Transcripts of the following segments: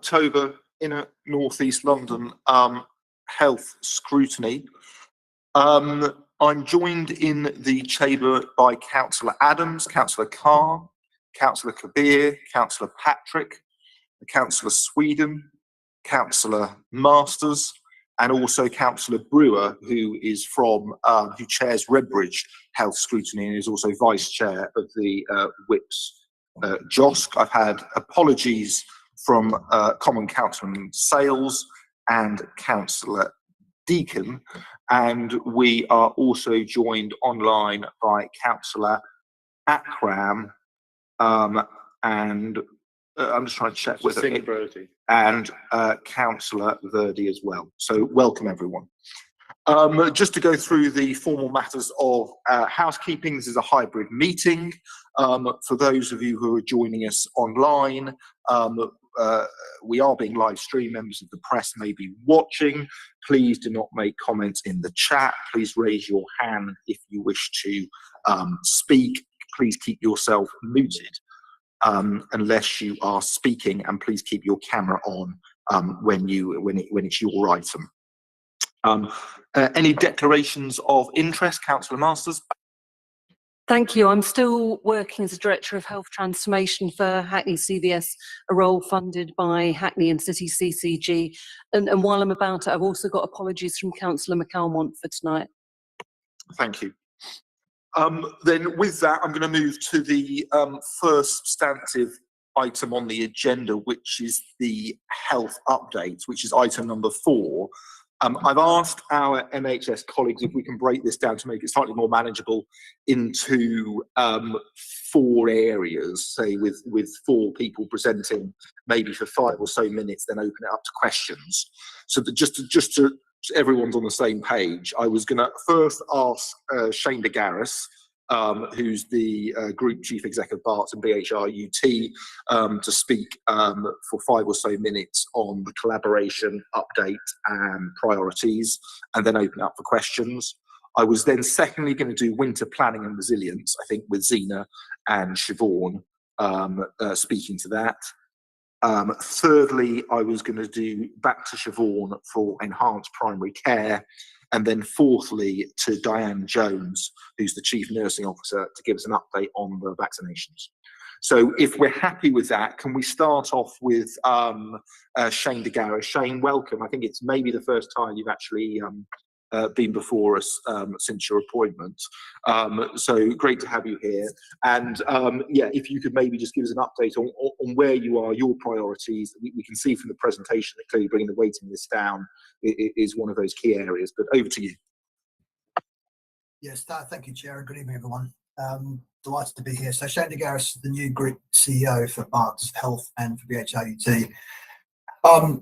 October in North East London health scrutiny. I'm joined in the chamber by Cllr Adams, Cllr Khan, Cllr Kabir, Cllr Patrick, Cllr Sweden, Cllr Masters, and also Cllr Brewer, who is from who chairs Redbridge Health Scrutiny and is also vice chair of the WIPS Jhosc. I've had apologies from Common Councilman Sales and Councillor Deacon, and we are also joined online by Councillor Akram and I'm just trying to check with it, and Cllr Virdee as well. So welcome everyone. Just to go through the formal matters of housekeeping, this is a hybrid meeting. For those of you who are joining us online, we are being live streamed. Members of the press may be watching. Please do not make comments in the chat. Please raise your hand if you wish to speak. Please keep yourself muted unless you are speaking, and please keep your camera on when it's your item. Any declarations of interest, Councillor Masters? Thank you. I'm still working as a Director of Health Transformation for Hackney CVS, a role funded by Hackney and City CCG. And while I'm about it, I've also got apologies from Councillor McAlmont for tonight. Thank you. Then with that, I'm going to move to the first substantive item on the agenda, which is the health update, which is item number 4. I've asked our NHS colleagues if we can break this down to make it slightly more manageable into 4 areas, say with 4 people presenting maybe for 5 or so minutes, then open it up to questions. So that just to everyone's on the same page, I was going to first ask Shane DeGaris, who's the Group Chief Executive Barts and BHRUT, to speak for 5 or so minutes on the collaboration update and priorities, and then open up for questions. I was then secondly going to do winter planning and resilience, I think with Zina and Siobhan speaking to that. Thirdly, I was going to do back to Siobhan for enhanced primary care, and then fourthly to Diane Jones, who's the Chief Nursing Officer, to give us an update on the vaccinations. So if we're happy with that, can we start off with Shane DeGaris? Shane, welcome. I think it's maybe the first time you've actually been before us since your appointment. So great to have you here. And yeah, if you could maybe just give us an update on where you are, your priorities. We can see from the presentation that clearly bringing the waiting list down is one of those key areas, but over to you. Yes, thank you, Chair, and good evening, everyone. Delighted to be here. So Shane DeGaris, the new Group CEO for Barts Health and for BHRUT.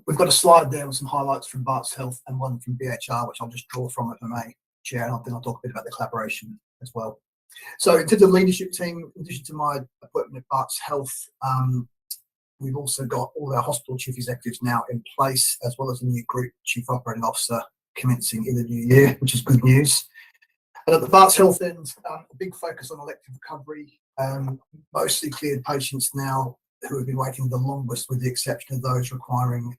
We've got a slide there with some highlights from Barts Health and one from BHR, which I'll just draw from if I may, Chair, and then I'll talk a bit about the collaboration as well. So in terms of leadership team, in addition to my appointment at Barts Health, we've also got all our hospital chief executives now in place, as well as a new Group Chief Operating Officer commencing in the new year, which is good news. And at the Barts Health end, a big focus on elective recovery, mostly cleared patients now who have been waiting the longest, with the exception of those requiring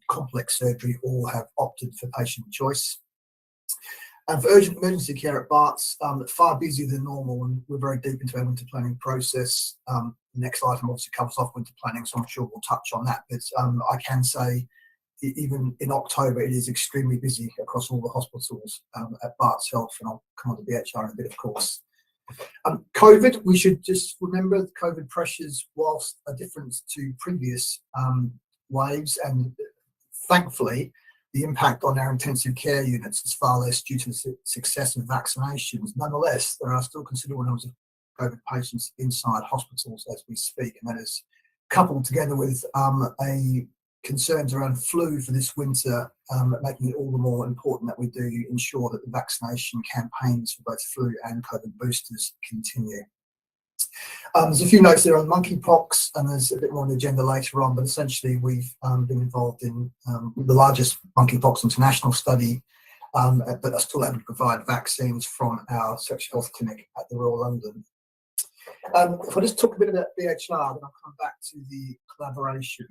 complex surgery or have opted for patient choice. And for urgent emergency care at Barts, far busier than normal, and we're very deep into our winter planning process. The next item obviously covers off winter planning, so I'm sure we'll touch on that. But I can say, even in October, it is extremely busy across all the hospitals at Barts Health, and I'll come on to BHR in a bit, of course. COVID, we should just remember the COVID pressures, whilst a difference to previous waves, and thankfully the impact on our intensive care units is far less due to the success of vaccinations. Nonetheless, there are still considerable numbers of COVID patients inside hospitals as we speak, and that is coupled together with concerns around flu for this winter, making it all the more important that we do ensure that the vaccination campaigns for both flu and COVID boosters continue. There's a few notes there on monkeypox, and there's a bit more on the agenda later on, but essentially we've been involved in the largest monkeypox international study, but are still able to provide vaccines from our sexual health clinic at the Royal London. If I just talk a bit about BHR, then I'll come back to the collaboration.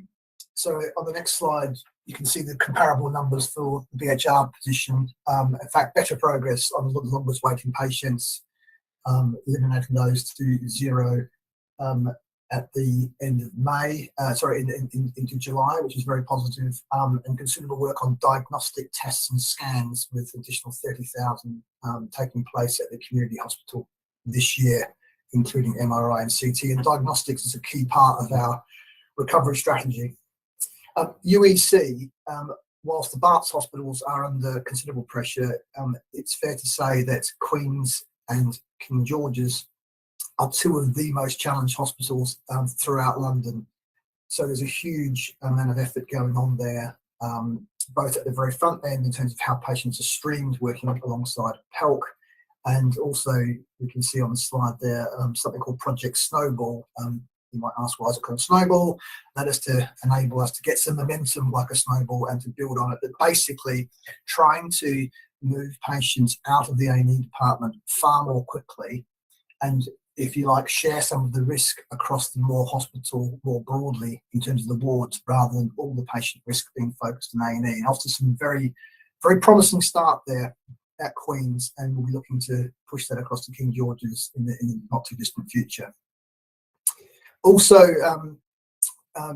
So on the next slide, you can see the comparable numbers for the BHR position. In fact, better progress on the longest waiting patients, eliminating those to 0 at the end of May, into July, which is very positive, and considerable work on diagnostic tests and scans with additional 30,000 taking place at the community hospital this year, including MRI and CT. And diagnostics is a key part of our recovery strategy. UEC, whilst the Barts hospitals are under considerable pressure, it's fair to say that Queen's and King George's are two of the most challenged hospitals throughout London. So there's a huge amount of effort going on there, both at the very front end in terms of how patients are streamed, working alongside PELC, and also we can see on the slide there something called Project Snowball. You might ask, why is it called Snowball? That is to enable us to get some momentum like a snowball and to build on it, but basically trying to move patients out of the A&E department far more quickly and, if you like, share some of the risk across the hospital more broadly in terms of the wards, rather than all the patient risk being focused on A&E. And after some very, very promising start there at Queen's, and we'll be looking to push that across to King George's in the not too distant future. Also,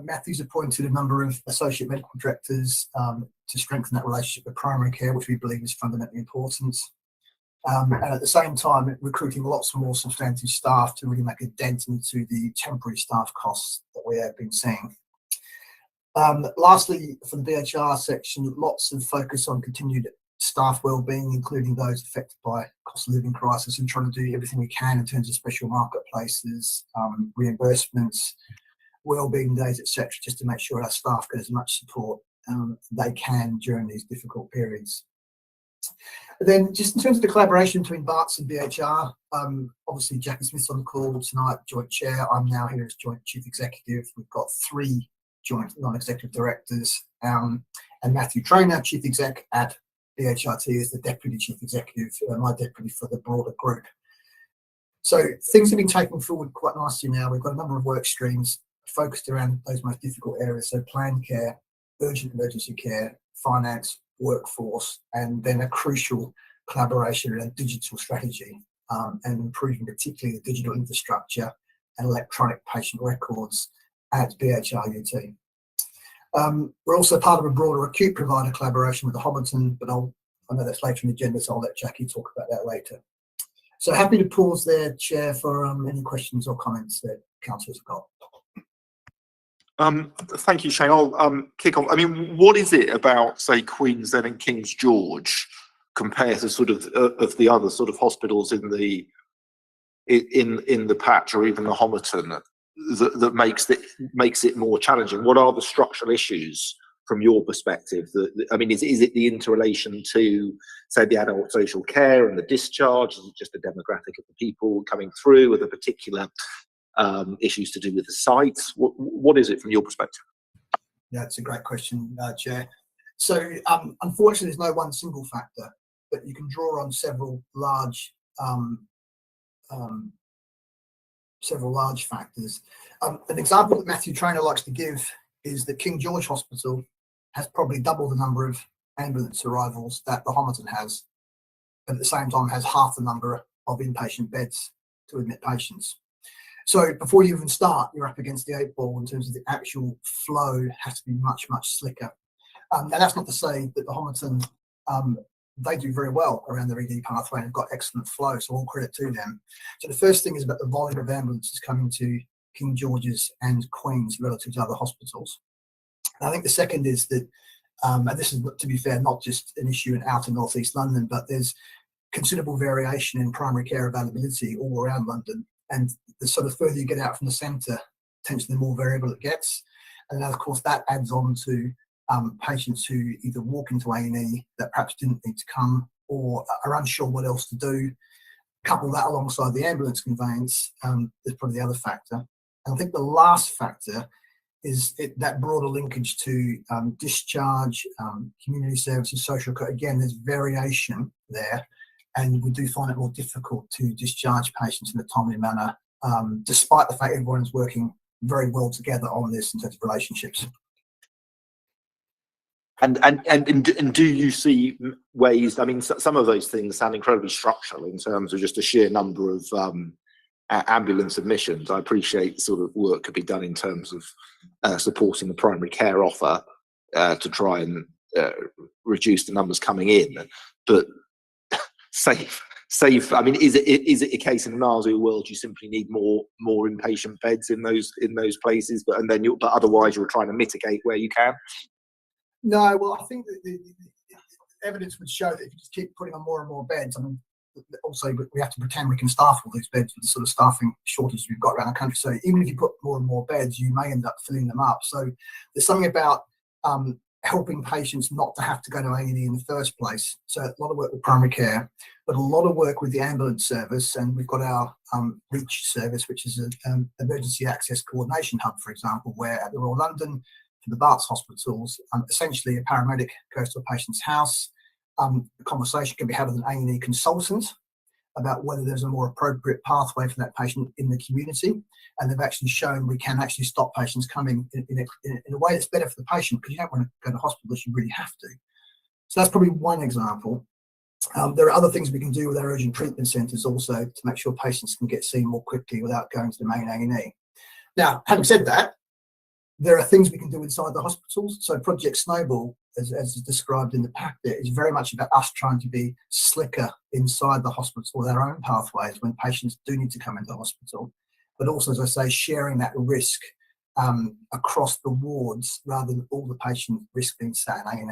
Matthew's appointed a number of associate medical directors to strengthen that relationship with primary care, which we believe is fundamentally important. And at the same time, recruiting lots more substantive staff to really make a dent into the temporary staff costs that we have been seeing. Lastly, for the BHR section, lots of focus on continued staff wellbeing, including those affected by cost of living crisis, and trying to do everything we can in terms of special marketplaces, reimbursements, wellbeing days, etc., just to make sure our staff get as much support they can during these difficult periods. Then, just in terms of the collaboration between Barts and BHR, obviously Jacqui Smith's on the call tonight, joint chair. I'm now here as joint chief executive. We've got 3 joint non-executive directors, and Matthew Trainer, chief exec at BHRT, is the deputy chief executive, my deputy for the broader group. So things have been taken forward quite nicely now. We've got a number of work streams focused around those most difficult areas, so planned care, urgent emergency care, finance, workforce, and then a crucial collaboration around digital strategy and improving particularly the digital infrastructure and electronic patient records at BHRUT. We're also part of a broader acute provider collaboration with the Hobbiton, but I know that's later in the agenda, so I'll let Jacqui talk about that later. So happy to pause there, Chair, for any questions or comments that councillors have got. Thank you, Shane. I'll kick off. I mean, what is it about, say, Queen's then and King's George compared to sort of the other sort of hospitals in the patch or even the Hobbiton that makes it more challenging? What are the structural issues from your perspective? I mean, is it the interrelation to, say, the adult social care and the discharge? Is it just the demographic of the people coming through, or the particular issues to do with the sites? What is it from your perspective? Yeah, it's a great question, Chair. So unfortunately, there's no one single factor, but you can draw on several large factors. An example that Matthew Trainer likes to give is that King George Hospital has probably double the number of ambulance arrivals that the Hobbiton has, but at the same time has half the number of inpatient beds to admit patients. So before you even start, you're up against the 8 ball in terms of the actual flow has to be much, much slicker. And that's not to say that the Hobbiton, they do very well around the ED pathway and have got excellent flow, so all credit to them. So the first thing is about the volume of ambulances coming to King George's and Queen's relative to other hospitals. And I think the second is that, and this is, to be fair, not just an issue in outer North East London, but there's considerable variation in primary care availability all around London. And the sort of further you get out from the centre, potentially the more variable it gets. And then, of course, that adds on to patients who either walk into A&E that perhaps didn't need to come or are unsure what else to do. Couple that alongside the ambulance conveyance is probably the other factor. And I think the last factor is that broader linkage to discharge, community services, social care. Again, there's variation there, and we do find it more difficult to discharge patients in a timely manner, despite the fact everyone's working very well together on this in terms of relationships. And do you see ways? I mean, some of those things sound incredibly structural in terms of just a sheer number of ambulance admissions. I appreciate sort of work could be done in terms of supporting the primary care offer to try and reduce the numbers coming in, but safe. I mean, is it a case in an ideal world you simply need more inpatient beds in those places, but otherwise you're trying to mitigate where you can? No, well, I think that the evidence would show that if you just keep putting on more and more beds, I mean, also we have to pretend we can staff all these beds with the sort of staffing shortage we've got around the country. So even if you put more and more beds, you may end up filling them up. So there's something about helping patients not to have to go to A&E in the first place. So a lot of work with primary care, but a lot of work with the ambulance service. And we've got our REACH service, which is an emergency access coordination hub, for example, where at the Royal London, for the Barts hospitals, essentially a paramedic goes to a patient's house. The conversation can be had with an A&E consultant about whether there's a more appropriate pathway for that patient in the community. And they've actually shown we can actually stop patients coming in a way that's better for the patient, because you don't want to go to hospital if you really have to. So that's probably one example. There are other things we can do with our urgent treatment centres also to make sure patients can get seen more quickly without going to the main A&E. Now, having said that, there are things we can do inside the hospitals. So Project Snowball, as is described in the pack there, is very much about us trying to be slicker inside the hospital with our own pathways when patients do need to come into hospital. But also, as I say, sharing that risk across the wards rather than all the patient risk being sat in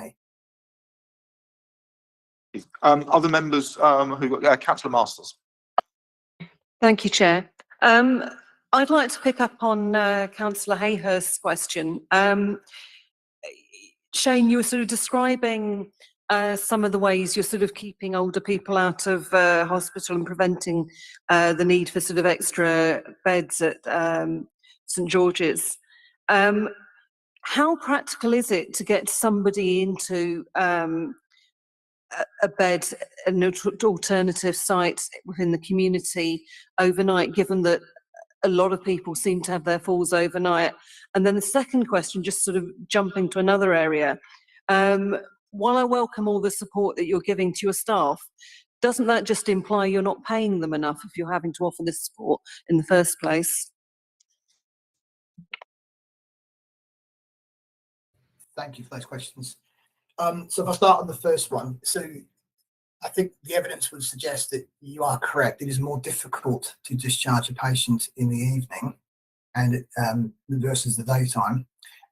A&E. Other members who got Cllr Masters. Thank you, Chair. I'd like to pick up on Councillor Hayhurst's question. Shane, you were sort of describing some of the ways you're sort of keeping older people out of hospital and preventing the need for sort of extra beds at St George's. How practical is it to get somebody into a bed, an alternative site within the community overnight, given that a lot of people seem to have their falls overnight? And then the second question, just sort of jumping to another area, while I welcome all the support that you're giving to your staff, doesn't that just imply you're not paying them enough if you're having to offer this support in the first place? Thank you for those questions. So if I start on the first one, so I think the evidence would suggest that you are correct. It is more difficult to discharge a patient in the evening and versus the daytime,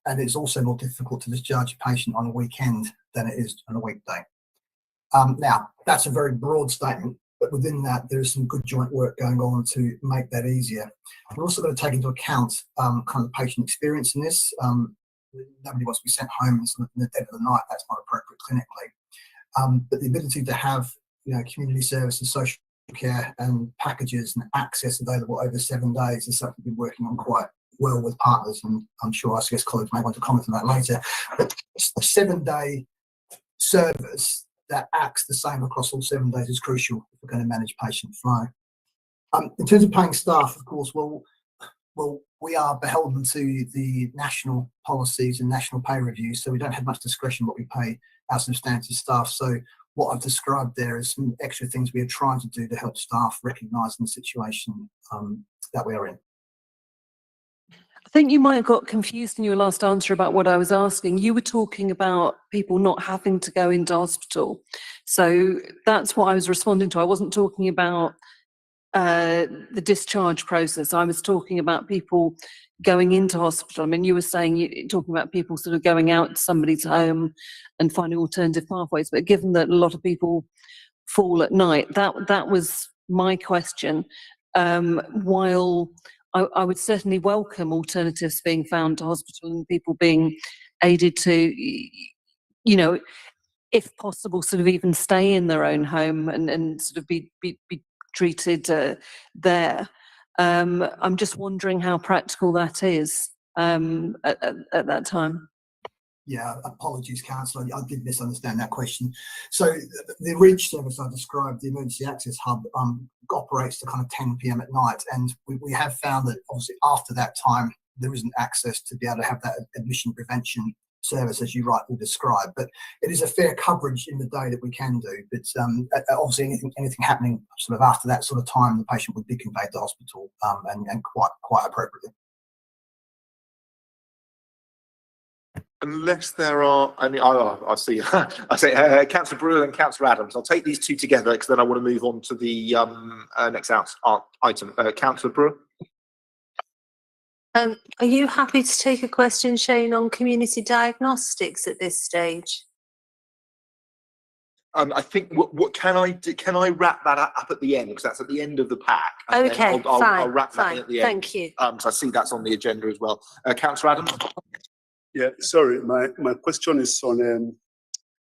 and it's also more difficult to discharge a patient on a weekend than it is on a weekday. Now, that's a very broad statement, but within that, there is some good joint work going on to make that easier. We're also going to take into account kind of the patient experience in this. Nobody wants to be sent home in the dead of the night. That's not appropriate clinically. But the ability to have, community services, social care and packages and access available over 7 days is something we've been working on quite well with partners, and I'm sure ICS colleagues may want to comment on that later. But a 7-day service that acts the same across all 7 days is crucial if we're going to manage patient flow. In terms of paying staff, of course, well, we are beholden to the national policies and national pay reviews, so we don't have much discretion what we pay our substantive staff. So what I've described there is some extra things we are trying to do to help staff recognise the situation that we are in. I think you might have got confused in your last answer about what I was asking. You were talking about people not having to go into hospital. So that's what I was responding to. I wasn't talking about the discharge process. I was talking about people going into hospital. I mean, you were saying, talking about people sort of going out to somebody's home and finding alternative pathways. But given that a lot of people fall at night, that was my question. While I would certainly welcome alternatives being found to hospital and people being aided to, if possible, sort of even stay in their own home and sort of be treated there. I'm just wondering how practical that is at that time. Yeah, apologies, Councillor. I did misunderstand that question. So the REACH service I described, the Emergency Access Hub, operates to kind of 10 p.m. at night, and we have found that obviously after that time there isn't access to be able to have that admission prevention service as you rightly described, but it is a fair coverage in the day that we can do. But obviously anything happening sort of after that sort of time, the patient would be conveyed to hospital, and quite appropriately. Unless there are any, I see. I say Cllr Brewer and Cllr Adams. I'll take these two together because then I want to move on to the next item. Cllr Brewer. Are you happy to take a question, Shane, on community diagnostics at this stage? I think what can I do? Can I wrap that up at the end, because that's at the end of the pack? And Okay, I'll wrap that in at the end. Thank you. So I see that's on the agenda as well. Cllr Adams. Yeah, sorry, my question is on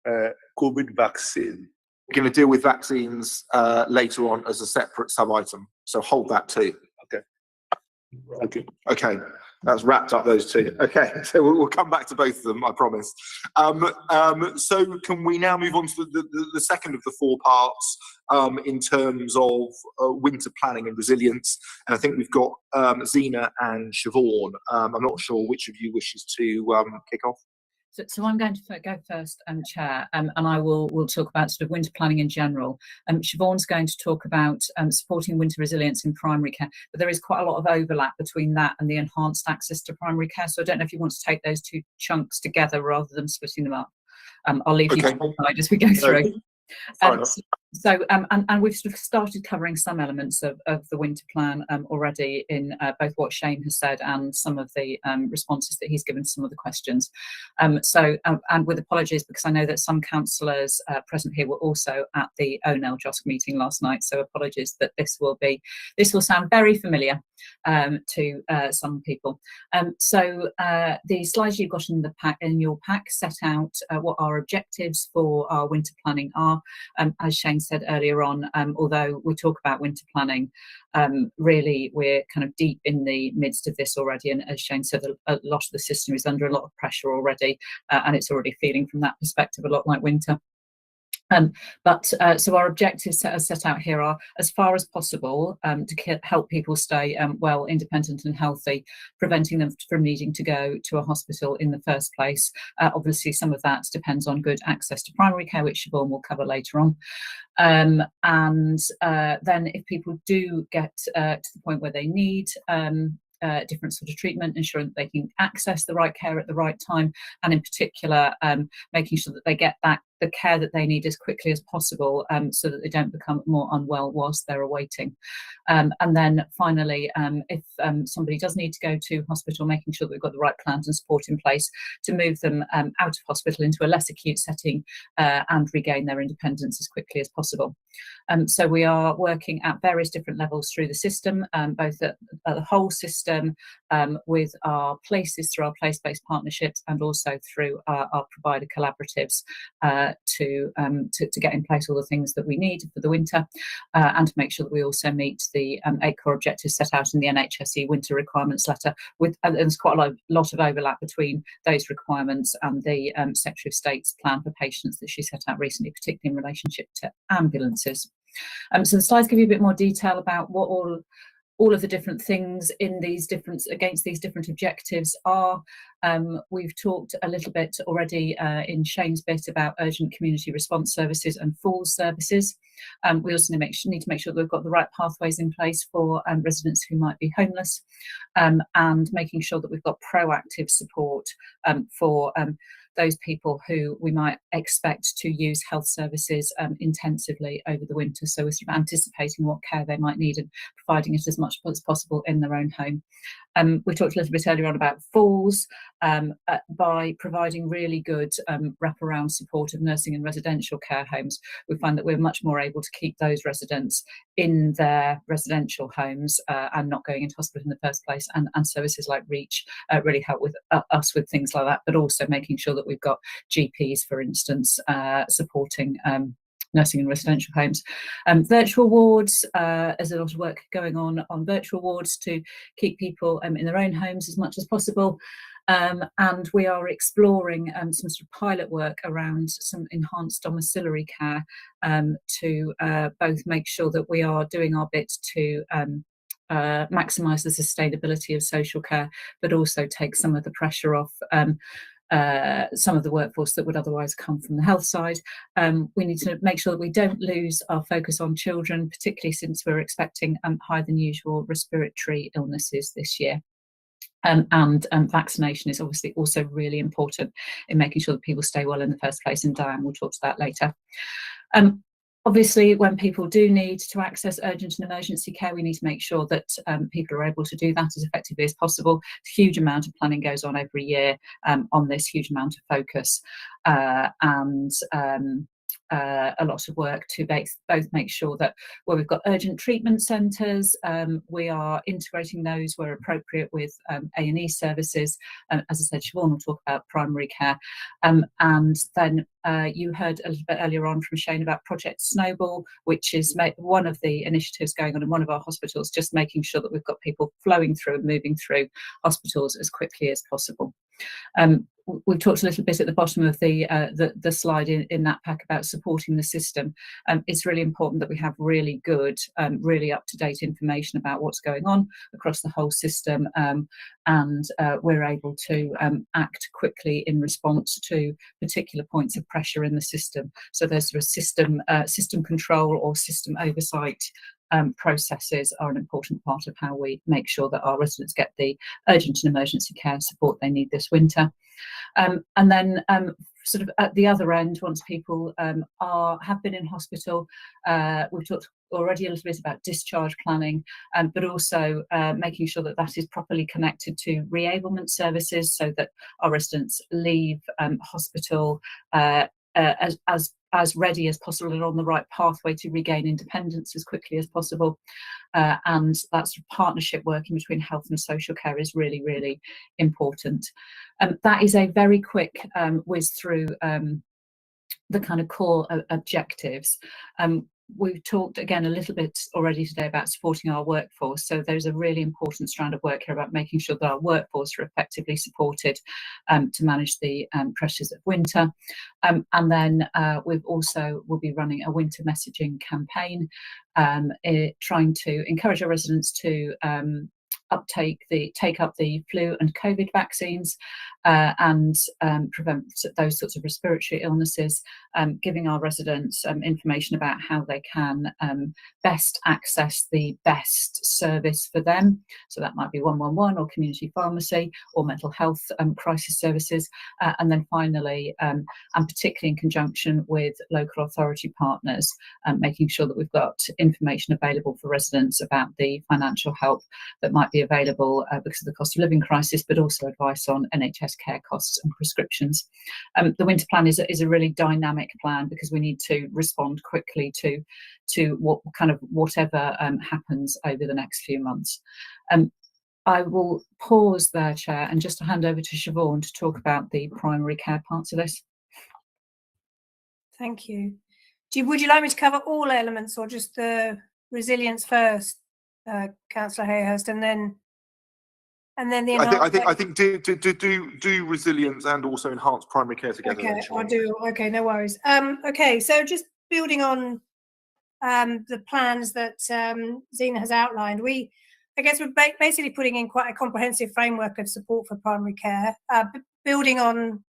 COVID vaccine. We're going to deal with vaccines later on as a separate sub-item, so hold that too. Okay. Thank you. Okay, that's wrapped up those two. Okay, so we'll come back to both of them, I promise. So can we now move on to the second of the four parts in terms of winter planning and resilience? And I think we've got Zina and Siobhan. I'm not sure which of you wishes to kick off. So I'm going to go first, Chair, and we'll talk about sort of winter planning in general. Siobhan's going to talk about supporting winter resilience in primary care, but there is quite a lot of overlap between that and the enhanced access to primary care. So I don't know if you want to take those two chunks together rather than splitting them up. I'll leave you to decide as we go through. And we've sort of started covering some elements of the winter plan already in both what Shane has said and some of the responses that he's given to some of the questions. And with apologies, because I know that some councillors present here were also at the NEL Jhosc meeting last night, so apologies that this will sound very familiar to some people. So the slides you've got in your pack set out what our objectives for our winter planning are. As Shane said earlier on, although we talk about winter planning, really we're kind of deep in the midst of this already, and as Shane said, a lot of the system is under a lot of pressure already, and it's already feeling from that perspective a lot like winter. So our objectives set out here are, as far as possible, to help people stay well, independent and healthy, preventing them from needing to go to a hospital in the first place. Obviously, some of that depends on good access to primary care, which Siobhan will cover later on. Then if people do get to the point where they need different sort of treatment, ensuring that they can access the right care at the right time, and in particular making sure that they get the care that they need as quickly as possible, so that they don't become more unwell whilst they're awaiting. And then finally, if somebody does need to go to hospital, making sure that we've got the right plans and support in place to move them out of hospital into a less acute setting and regain their independence as quickly as possible. So we are working at various different levels through the system, both at the whole system, with our places through our place-based partnerships, and also through our provider collaboratives, to get in place all the things that we need for the winter, and to make sure that we also meet the 8 core objectives set out in the NHS winter requirements letter. And there's quite a lot of overlap between those requirements and the Secretary of State's plan for patients that she set out recently, particularly in relationship to ambulances. So the slides give you a bit more detail about what all of the different things in against these different objectives are. We've talked a little bit already in Shane's bit about urgent community response services and falls services. We also need to make sure that we've got the right pathways in place for residents who might be homeless, and making sure that we've got proactive support for those people who we might expect to use health services intensively over the winter. So we're sort of anticipating what care they might need and providing it as much as possible in their own home. We talked a little bit earlier on about falls, by providing really good wraparound support of nursing and residential care homes. We find that we're much more able to keep those residents in their residential homes and not going into hospital in the first place, and services like Reach really help with us with things like that, but also making sure that we've got GPs, for instance, supporting nursing and residential homes. Virtual wards, there's a lot of work going on virtual wards to keep people in their own homes as much as possible. And we are exploring some sort of pilot work around some enhanced domiciliary care to both make sure that we are doing our bit to maximise the sustainability of social care, but also take some of the pressure off some of the workforce that would otherwise come from the health side. We need to make sure that we don't lose our focus on children, particularly since we're expecting higher than usual respiratory illnesses this year. And vaccination is obviously also really important in making sure that people stay well in the first place, and Diane will talk to that later. Obviously, when people do need to access urgent and emergency care, we need to make sure that people are able to do that as effectively as possible. A huge amount of planning goes on every year on this, huge amount of focus, and a lot of work to both make sure that where we've got urgent treatment centres, we are integrating those where appropriate with A&E services. As I said, Siobhan will talk about primary care. And then you heard a little bit earlier on from Shane about Project Snowball, which is one of the initiatives going on in one of our hospitals, just making sure that we've got people flowing through and moving through hospitals as quickly as possible. We've talked a little bit at the bottom of the slide in that pack about supporting the system. It's really important that we have really good, really up-to-date information about what's going on across the whole system, and we're able to act quickly in response to particular points of pressure in the system. So there's sort of system control or system oversight processes are an important part of how we make sure that our residents get the urgent and emergency care support they need this winter. And then sort of at the other end, once people have been in hospital, we've talked already a little bit about discharge planning, but also making sure that that is properly connected to reablement services, so that our residents leave hospital as ready as possible and on the right pathway to regain independence as quickly as possible. And that sort of partnership working between health and social care is really, really important. That is a very quick whiz through the kind of core objectives. We've talked again a little bit already today about supporting our workforce. So there's a really important strand of work here about making sure that our workforce are effectively supported to manage the pressures of winter. And then we'll be running a winter messaging campaign, trying to encourage our residents to take up the flu and COVID vaccines, and prevent those sorts of respiratory illnesses, giving our residents information about how they can best access the best service for them. So that might be 111 or community pharmacy or mental health crisis services. And then finally, and particularly in conjunction with local authority partners, making sure that we've got information available for residents about the financial help that might be available because of the cost of living crisis, but also advice on NHS care costs and prescriptions. The winter plan is a really dynamic plan because we need to respond quickly to whatever happens over the next few months. I will pause there, Chair, and just to hand over to Siobhan to talk about the primary care parts of this. Thank you. Would you like me to cover all elements or just the resilience first, Councillor Hayhurst, and then the I think do resilience and also enhanced primary care together. Okay, I'll do. Okay, no worries. Okay, so just building on the plans that Zina has outlined, I guess we're basically putting in quite a comprehensive framework of support for primary care, building on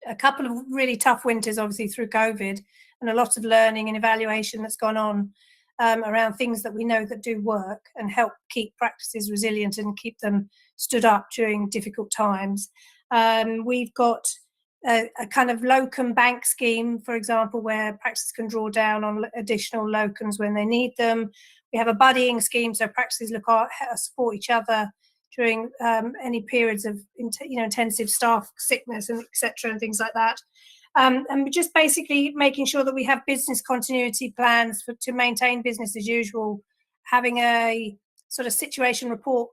a couple of really tough winters, obviously through COVID, and a lot of learning and evaluation that's gone on around things that we know that do work and help keep practices resilient and keep them stood up during difficult times. We've got a kind of locum bank scheme, for example, where practices can draw down on additional locums when they need them. We have a buddying scheme, so practices support each other during any periods of intensive staff sickness and etc. and things like that. And we're just basically making sure that we have business continuity plans to maintain business as usual, having a sort of situation report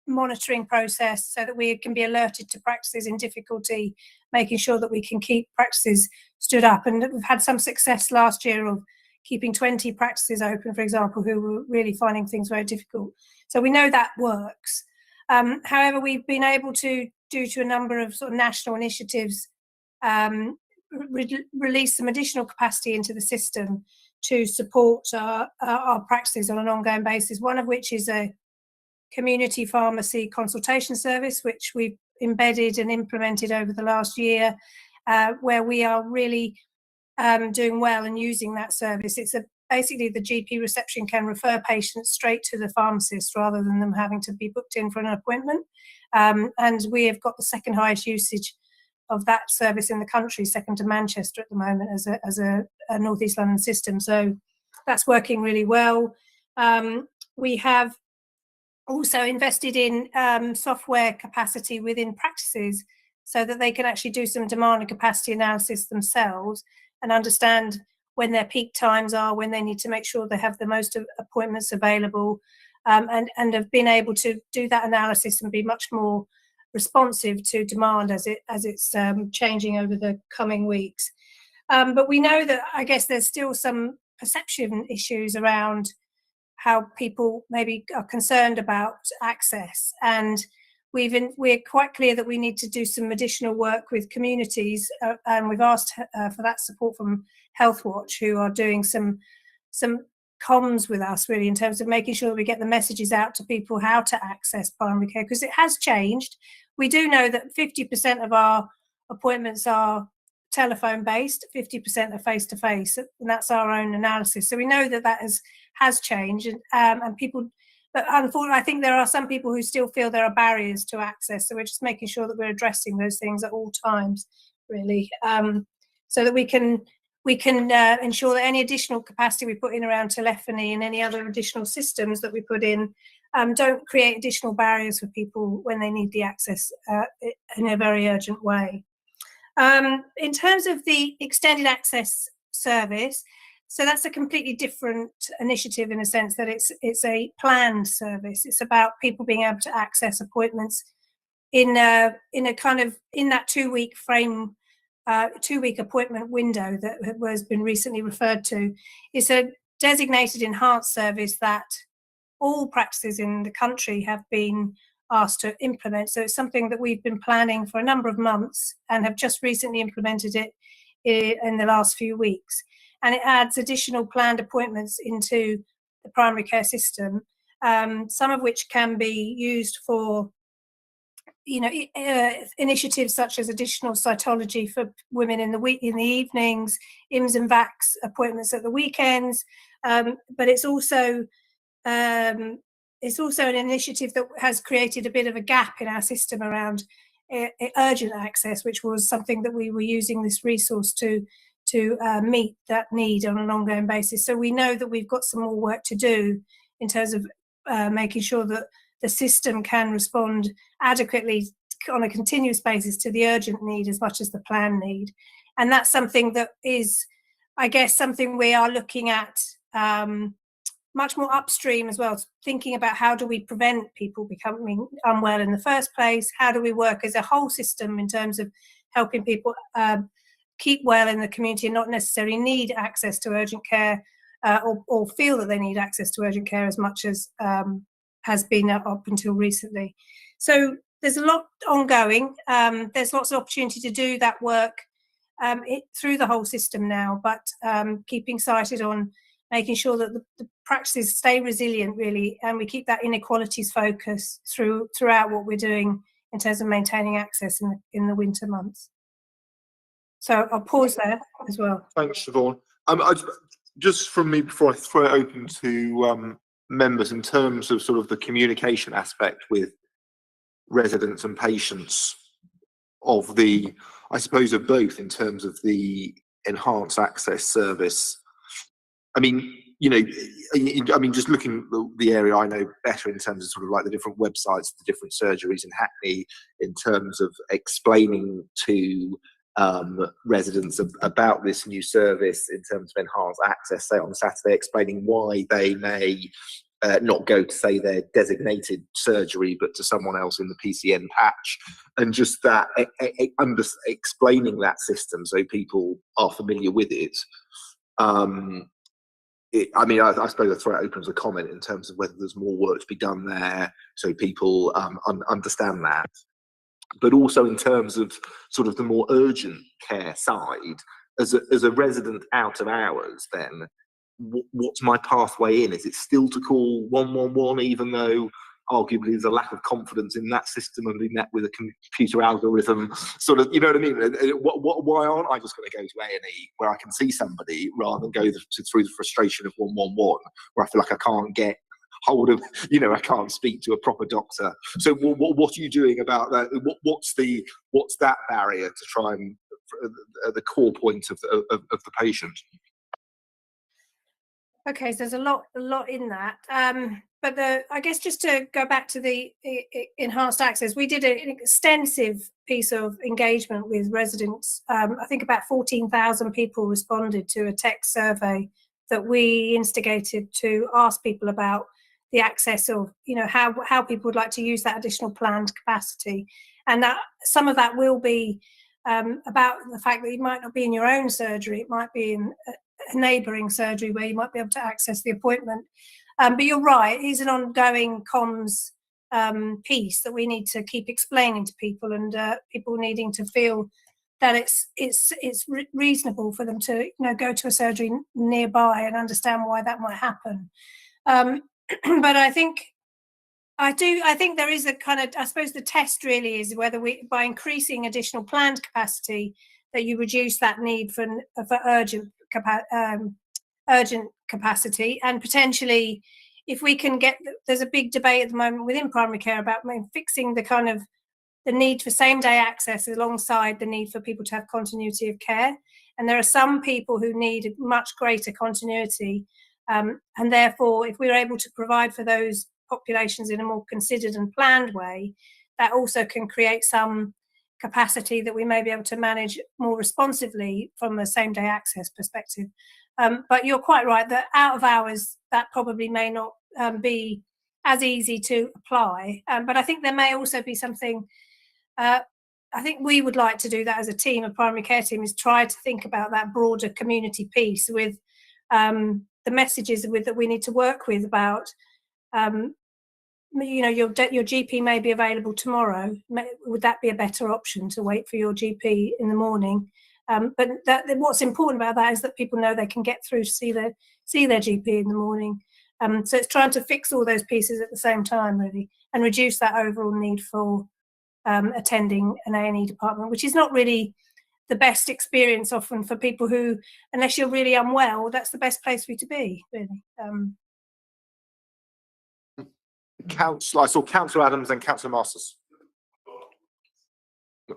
monitoring process so that we can be alerted to practices in difficulty, making sure that we can keep practices stood up. And we've had some success last year of keeping 20 practices open, for example, who were really finding things very difficult. So we know that works. However, we've been able to, due to a number of sort of national initiatives, release some additional capacity into the system to support our practices on an ongoing basis, one of which is a community pharmacy consultation service, which we've embedded and implemented over the last year, where we are really doing well and using that service. It's basically the GP reception can refer patients straight to the pharmacist rather than them having to be booked in for an appointment. And we have got the second highest usage of that service in the country, second to Manchester at the moment as a North East London system. So that's working really well. We have also invested in software capacity within practices so that they can actually do some demand and capacity analysis themselves and understand when their peak times are, when they need to make sure they have the most appointments available, and have been able to do that analysis and be much more responsive to demand as it's changing over the coming weeks. But we know that, I guess, there's still some perception issues around how people maybe are concerned about access, and we're quite clear that we need to do some additional work with communities, and we've asked for that support from Health Watch, who are doing some comms with us, really, in terms of making sure that we get the messages out to people how to access primary care, because it has changed. We do know that 50% of our appointments are telephone based, 50% are face to face, and that's our own analysis. So we know that that has changed, and people, but unfortunately, I think there are some people who still feel there are barriers to access. So we're just making sure that we're addressing those things at all times, really, so that we can ensure that any additional capacity we put in around telephony and any other additional systems that we put in don't create additional barriers for people when they need the access in a very urgent way. In terms of the extended access service, so that's a completely different initiative in a sense that it's a planned service. It's about people being able to access appointments in a kind of in that 2-week frame, 2-week appointment window that has been recently referred to. It's a designated enhanced service that all practices in the country have been asked to implement. So it's something that we've been planning for a number of months and have just recently implemented it in the last few weeks. And it adds additional planned appointments into the primary care system, some of which can be used for, initiatives such as additional cytology for women in the evenings, IMS and VAX appointments at the weekends. But it's also an initiative that has created a bit of a gap in our system around urgent access, which was something that we were using this resource to meet that need on an ongoing basis. So we know that we've got some more work to do in terms of making sure that the system can respond adequately on a continuous basis to the urgent need as much as the planned need. And that's something that is, I guess, something we are looking at much more upstream as well, thinking about how do we prevent people becoming unwell in the first place? How do we work as a whole system in terms of helping people keep well in the community and not necessarily need access to urgent care or feel that they need access to urgent care as much as has been up until recently. So there's a lot ongoing. There's lots of opportunity to do that work through the whole system now, but keeping sighted on making sure that the practices stay resilient, really, and we keep that inequalities focus throughout what we're doing in terms of maintaining access in the winter months. So I'll pause there as well. Thanks, Siobhan. Just from me, before I throw it open to members, in terms of sort of the communication aspect with residents and patients of the, I suppose, of both, in terms of the enhanced access service. I mean, just looking at the area I know better in terms of sort of like the different websites, the different surgeries in Hackney, in terms of explaining to residents about this new service in terms of enhanced access, say on Saturday, explaining why they may not go to, say, their designated surgery, but to someone else in the PCN patch, and just that explaining that system so people are familiar with it. I suppose I'll throw it open as a comment in terms of whether there's more work to be done there so people understand that. But also in terms of sort of the more urgent care side, as a resident out of hours, then what's my pathway in? Is it still to call 111 even though arguably there's a lack of confidence in that system and be met with a computer algorithm, sort of, you know what I mean? Why aren't I just going to go to A&E where I can see somebody rather than go through the frustration of 111, where I feel like I can't get hold of, you know, I can't speak to a proper doctor. So what are you doing about that? What's that barrier to try and the core point of the patient? Okay, so there's a lot in that. But I guess just to go back to the enhanced access, we did an extensive piece of engagement with residents. I think about 14,000 people responded to a text survey that we instigated to ask people about the access of, you know, how people would like to use that additional planned capacity. And that some of that will be about the fact that it might not be in your own surgery, it might be in a neighbouring surgery where you might be able to access the appointment. But you're right, it is an ongoing comms piece that we need to keep explaining to people, and people needing to feel that it's reasonable for them to, you know, go to a surgery nearby and understand why that might happen. But I think there is a kind of, I suppose the test really is whether by increasing additional planned capacity, that you reduce that need for urgent capacity, and potentially if we can get, there's a big debate at the moment within primary care about fixing the kind of the need for same day access alongside the need for people to have continuity of care. And there are some people who need much greater continuity, and therefore if we're able to provide for those populations in a more considered and planned way, that also can create some capacity that we may be able to manage more responsively from a same day access perspective. But you're quite right that out of hours, that probably may not be as easy to apply. But I think there may also be something, I think we would like to do that as a team, a primary care team, is try to think about that broader community piece with the messages that we need to work with about, you know, your GP may be available tomorrow. Would that be a better option to wait for your GP in the morning? But what's important about that is that people know they can get through to see their GP in the morning. So it's trying to fix all those pieces at the same time, really, and reduce that overall need for attending an A&E department, which is not really the best experience often for people who, unless you're really unwell, that's the best place for you to be, really. I saw Cllr Adams and Cllr Masters. Do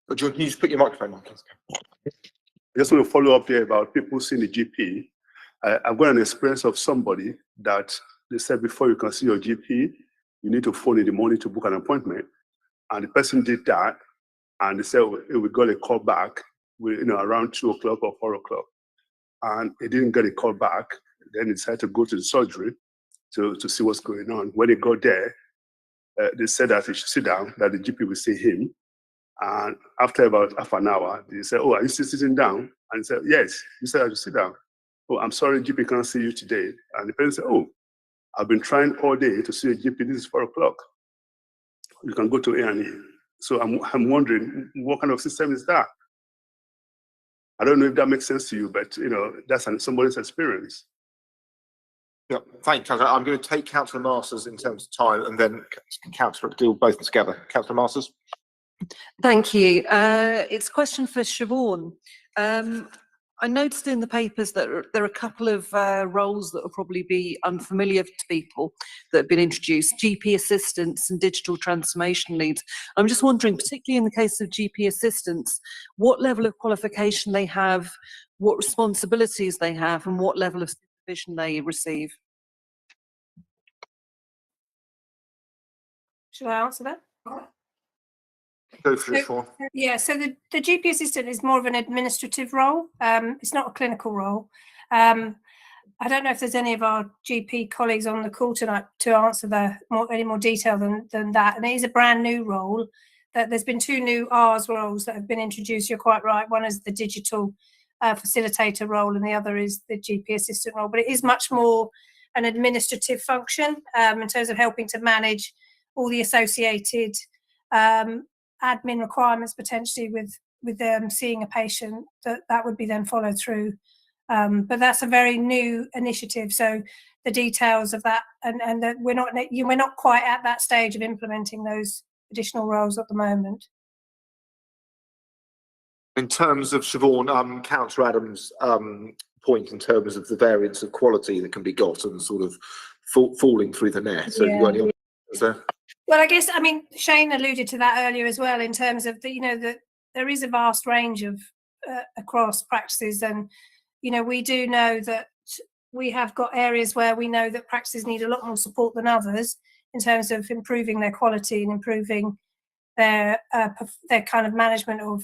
you just put your microphone on? I just want to follow up there about people seeing the GP. I've got an experience of somebody that they said before you can see your GP, you need to phone in the morning to book an appointment. And the person did that, and they said we got a call back, around 2 o'clock or 4 o'clock, and he didn't get a call back. Then he decided to go to the surgery to see what's going on. When he got there, they said that he should sit down, that the GP will see him. And after about half an hour, they said, "Oh, are you still sitting down?" And he said, "Yes." He said, "I should sit down." "Oh, I'm sorry, GP can't see you today." And the person said, "Oh, I've been trying all day to see a GP. This is 4 o'clock. You can go to A&E." So I'm wondering, what kind of system is that? I don't know if that makes sense to you, but that's somebody's experience. Yeah, thank you. I'm going to take Cllr Masters in terms of time, and then deal both together. Cllr Masters. Thank you. It's a question for Siobhan. I noticed in the papers that there are a couple of roles that will probably be unfamiliar to people that have been introduced: GP assistants and digital transformation leads. I'm just wondering, particularly in the case of GP assistants, what level of qualification they have, what responsibilities they have, and what level of supervision they receive. Should I answer that? Go for it, Siobhan. Yeah, so the GP assistant is more of an administrative role. It's not a clinical role. I don't know if there's any of our GP colleagues on the call tonight to answer any more detail than that. And it is a brand new role. That there's been 2 new Rs roles that have been introduced. You're quite right. One is the digital facilitator role, and the other is the GP assistant role. But it is much more an administrative function in terms of helping to manage all the associated admin requirements potentially with them seeing a patient that would be then followed through But that's a very new initiative. So the details of that, and that we're not quite at that stage of implementing those additional roles at the moment. In terms of Siobhan, Councillor Adams' point in terms of the variance of quality that can be got and sort of falling through the net. So have you got any answers there? Well, I guess, I mean, Shane alluded to that earlier as well, in terms of that there is a vast range of across practices, and we do know that we have got areas where we know that practices need a lot more support than others in terms of improving their quality and improving their kind of management of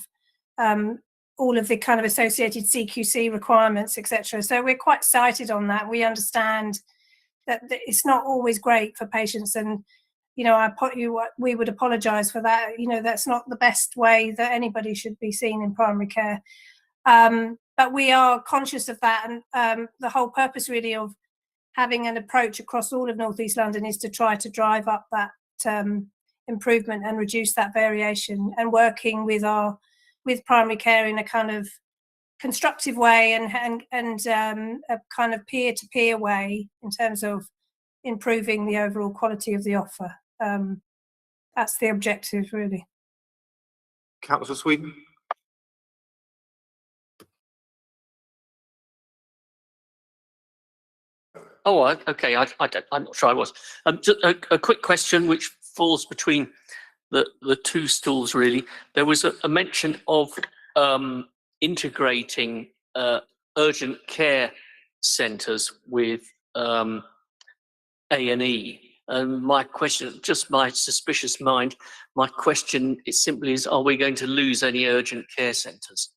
all of the kind of associated CQC requirements, etc. So we're quite cited on that. We understand that it's not always great for patients, and we would apologise for that. That's not the best way that anybody should be seen in primary care. But we are conscious of that, and the whole purpose really of having an approach across all of North East London is to try to drive up that improvement and reduce that variation, and working with primary care in a kind of constructive way and a kind of peer-to-peer way in terms of improving the overall quality of the offer. That's the objective, really. Councillor Sweden? Oh, okay. I'm not sure I was. Just a quick question, which falls between the two stools, really. There was a mention of integrating urgent care centres with A&E. And my question, just my suspicious mind, my question is simply are we going to lose any urgent care centres?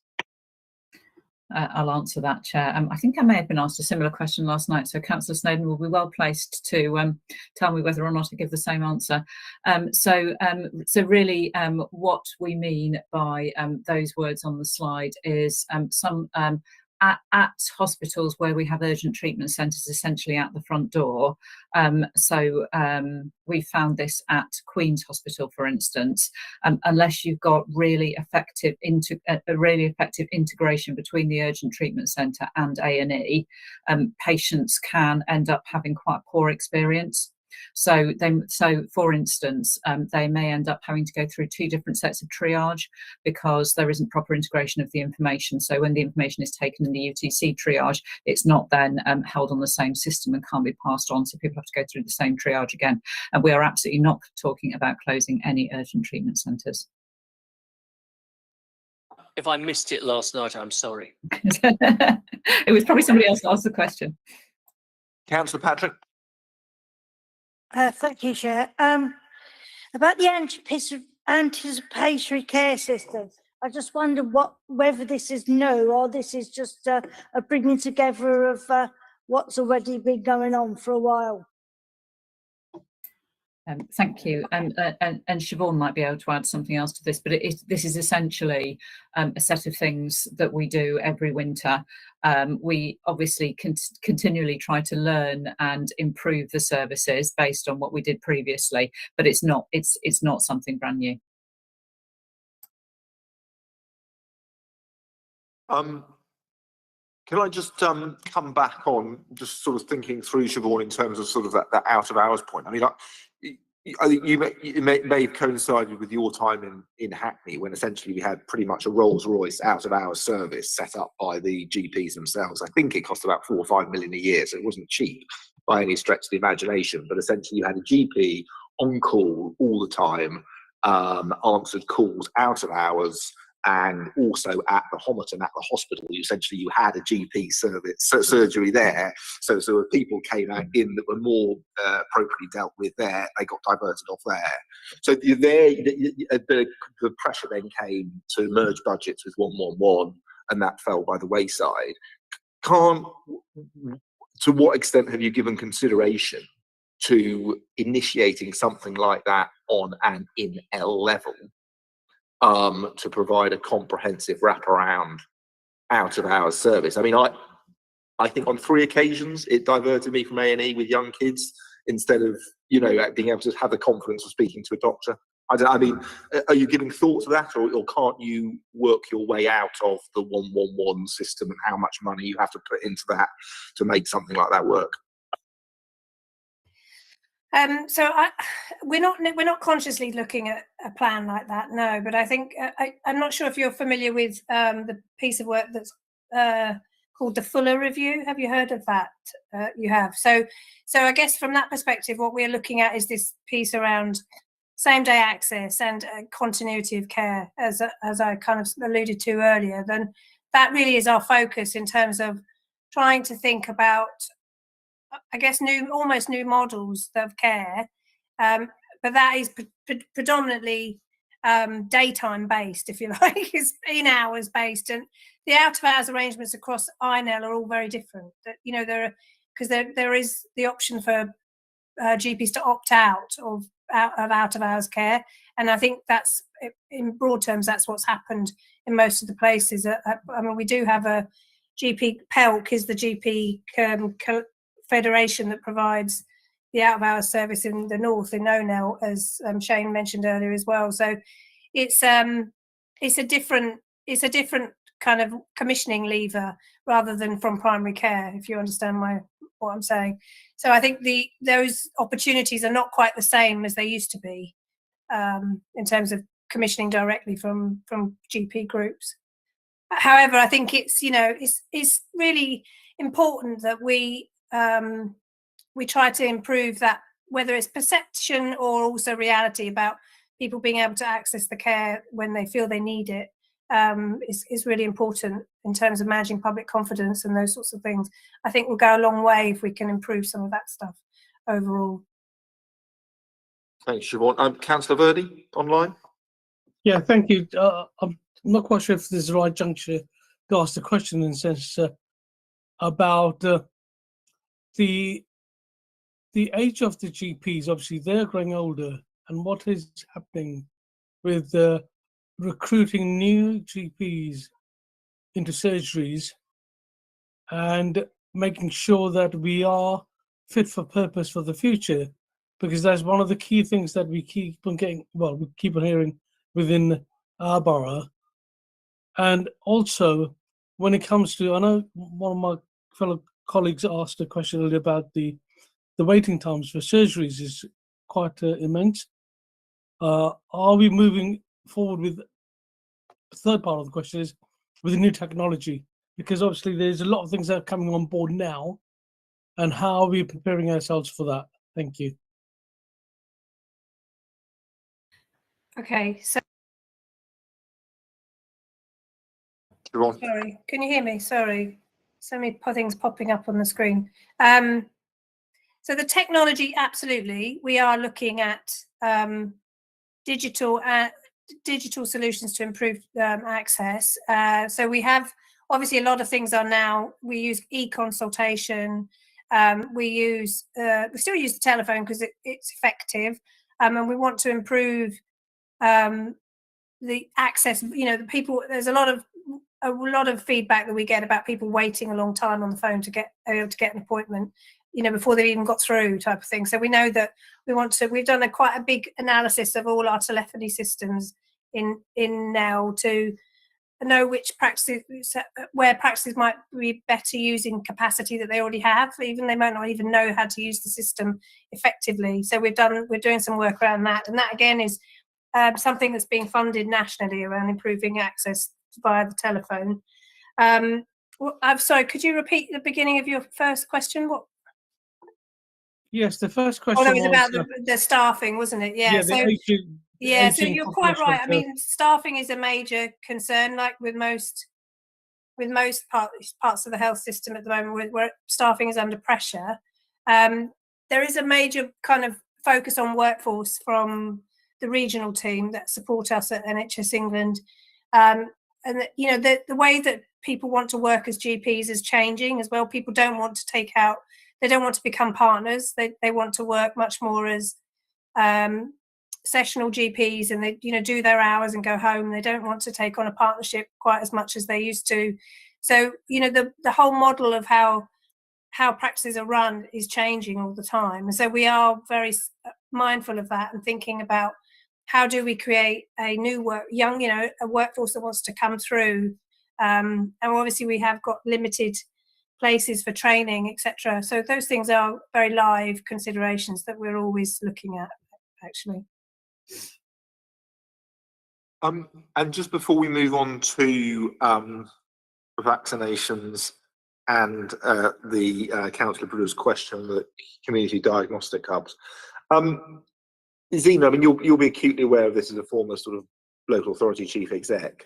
I'll answer that, Chair. I think I may have been asked a similar question last night, so Councillor Snowden will be well placed to tell me whether or not I give the same answer. So really, what we mean by those words on the slide is some at hospitals where we have urgent treatment centres essentially at the front door. We found this at Queen's Hospital, for instance. Unless you've got really effective integration between the urgent treatment centre and A&E, patients can end up having quite a poor experience. So for instance, they may end up having to go through 2 different sets of triage because there isn't proper integration of the information. So when the information is taken in the UTC triage, it's not then held on the same system and can't be passed on. So people have to go through the same triage again. And we are absolutely not talking about closing any urgent treatment centres. If I missed it last night, I'm sorry. It was probably somebody else that asked the question. Councillor Patrick? Thank you, Chair. About the anticipatory care system, I just wonder whether this is new or this is just a bringing together of what's already been going on for a while. Thank you. And Siobhan might be able to add something else to this, but this is essentially a set of things that we do every winter. We obviously continually try to learn and improve the services based on what we did previously, but it's not something brand new. Can I just come back on just sort of thinking through, Siobhan, in terms of sort of that out of hours point? I mean, I think it may have coincided with your time in Hackney, when essentially we had pretty much a Rolls-Royce out of hours service set up by the GPs themselves. I think it cost about 4 or 5 million a year, so it wasn't cheap by any stretch of the imagination. But essentially, you had a GP on call all the time, answered calls out of hours, and also at the Homerton, at the hospital, you had a GP surgery there. So if people came out in that were more appropriately dealt with there, they got diverted off there. So the pressure then came to merge budgets with 111, and that fell by the wayside. To what extent have you given consideration to initiating something like that on an Inel level? To provide a comprehensive wraparound out of hours service. I mean, I think on 3 occasions it diverted me from A&E with young kids instead of being able to have the confidence of speaking to a doctor. I mean, are you giving thought to that, or can't you work your way out of the 111 system and how much money you have to put into that to make something like that work? So we're not consciously looking at a plan like that, no. But I think I'm not sure if you're familiar with the piece of work that's called the Fuller Review. Have you heard of that? You have. So I guess from that perspective, what we're looking at is this piece around same-day access and continuity of care, as I kind of alluded to earlier. Then that really is our focus in terms of trying to think about, I guess, almost new models of care, but that is predominantly daytime based, if you like, is in hours based, and the out of hours arrangements across Inel are all very different. You know, there is the option for GPs to opt out of out of hours care, and I think that's, in broad terms, that's what's happened in most of the places. I mean, we do have a GP PELC, is the GP federation that provides the out of hours service in the north, in Inel, as Shane mentioned earlier as well. So it's a different kind of commissioning lever rather than from primary care, if you understand what I'm saying. So I think those opportunities are not quite the same as they used to be in terms of commissioning directly from GP groups. However, I think it's really important that we try to improve that, whether it's perception or also reality about people being able to access the care when they feel they need it, is really important in terms of managing public confidence and those sorts of things. I think we'll go a long way if we can improve some of that stuff overall. Thanks, Siobhan. Councillor Virdee, online. Yeah, thank you. I'm not quite sure if this is the right juncture to ask the question, in the sense about the age of the GPs. Obviously, they're growing older, and what is happening with recruiting new GPs into surgeries and making sure that we are fit for purpose for the future, because that's one of the key things that we keep on hearing within our borough. And also, when it comes to, I know one of my fellow colleagues asked a question earlier about the waiting times for surgeries is quite immense. Are we moving forward with, the third part of the question is, with the new technology? Because obviously there's a lot of things that are coming on board now, and how are we preparing ourselves for that? Thank you. Okay, so Siobhan. sorry, can you hear me? Sorry, so many things popping up on the screen. So the technology, absolutely, we are looking at digital solutions to improve access. So we have, obviously, a lot of things are now, we use e-consultation, we still use the telephone because it's effective, and we want to improve the access. You know, the people, there's a lot of feedback that we get about people waiting a long time on the phone to get an appointment, you know, before they've even got through, type of thing. So we know that we've done quite a big analysis of all our telephony systems in NEL to know which practices, where practices might be better using capacity that they already have. Even they might not even know how to use the system effectively. So we're doing some work around that, and that again is something that's being funded nationally around improving access via the telephone. I'm sorry, could you repeat the beginning of your first question? What? Yes, the first question that was about the staffing, wasn't it? Yeah. So so you're quite right. I mean, staffing is a major concern, like with most parts of the health system at the moment, where staffing is under pressure. There is a major kind of focus on workforce from the regional team that support us at NHS England, and you know, the way that people want to work as GPs is changing as well. People don't want to they don't want to become partners. They want to work much more as sessional GPs, and they, you know, do their hours and go home. They don't want to take on a partnership quite as much as they used to. So, you know, the whole model of how practices are run is changing all the time. And so we are very mindful of that and thinking about how do we create a new a workforce that wants to come through? And obviously we have got limited places for training, etc. So those things are very live considerations that we're always looking at, actually. And just before we move on to vaccinations and the Councillor Brewer's question, the community diagnostic hubs, Zina, I mean, you'll be acutely aware of this as a former sort of local authority chief exec.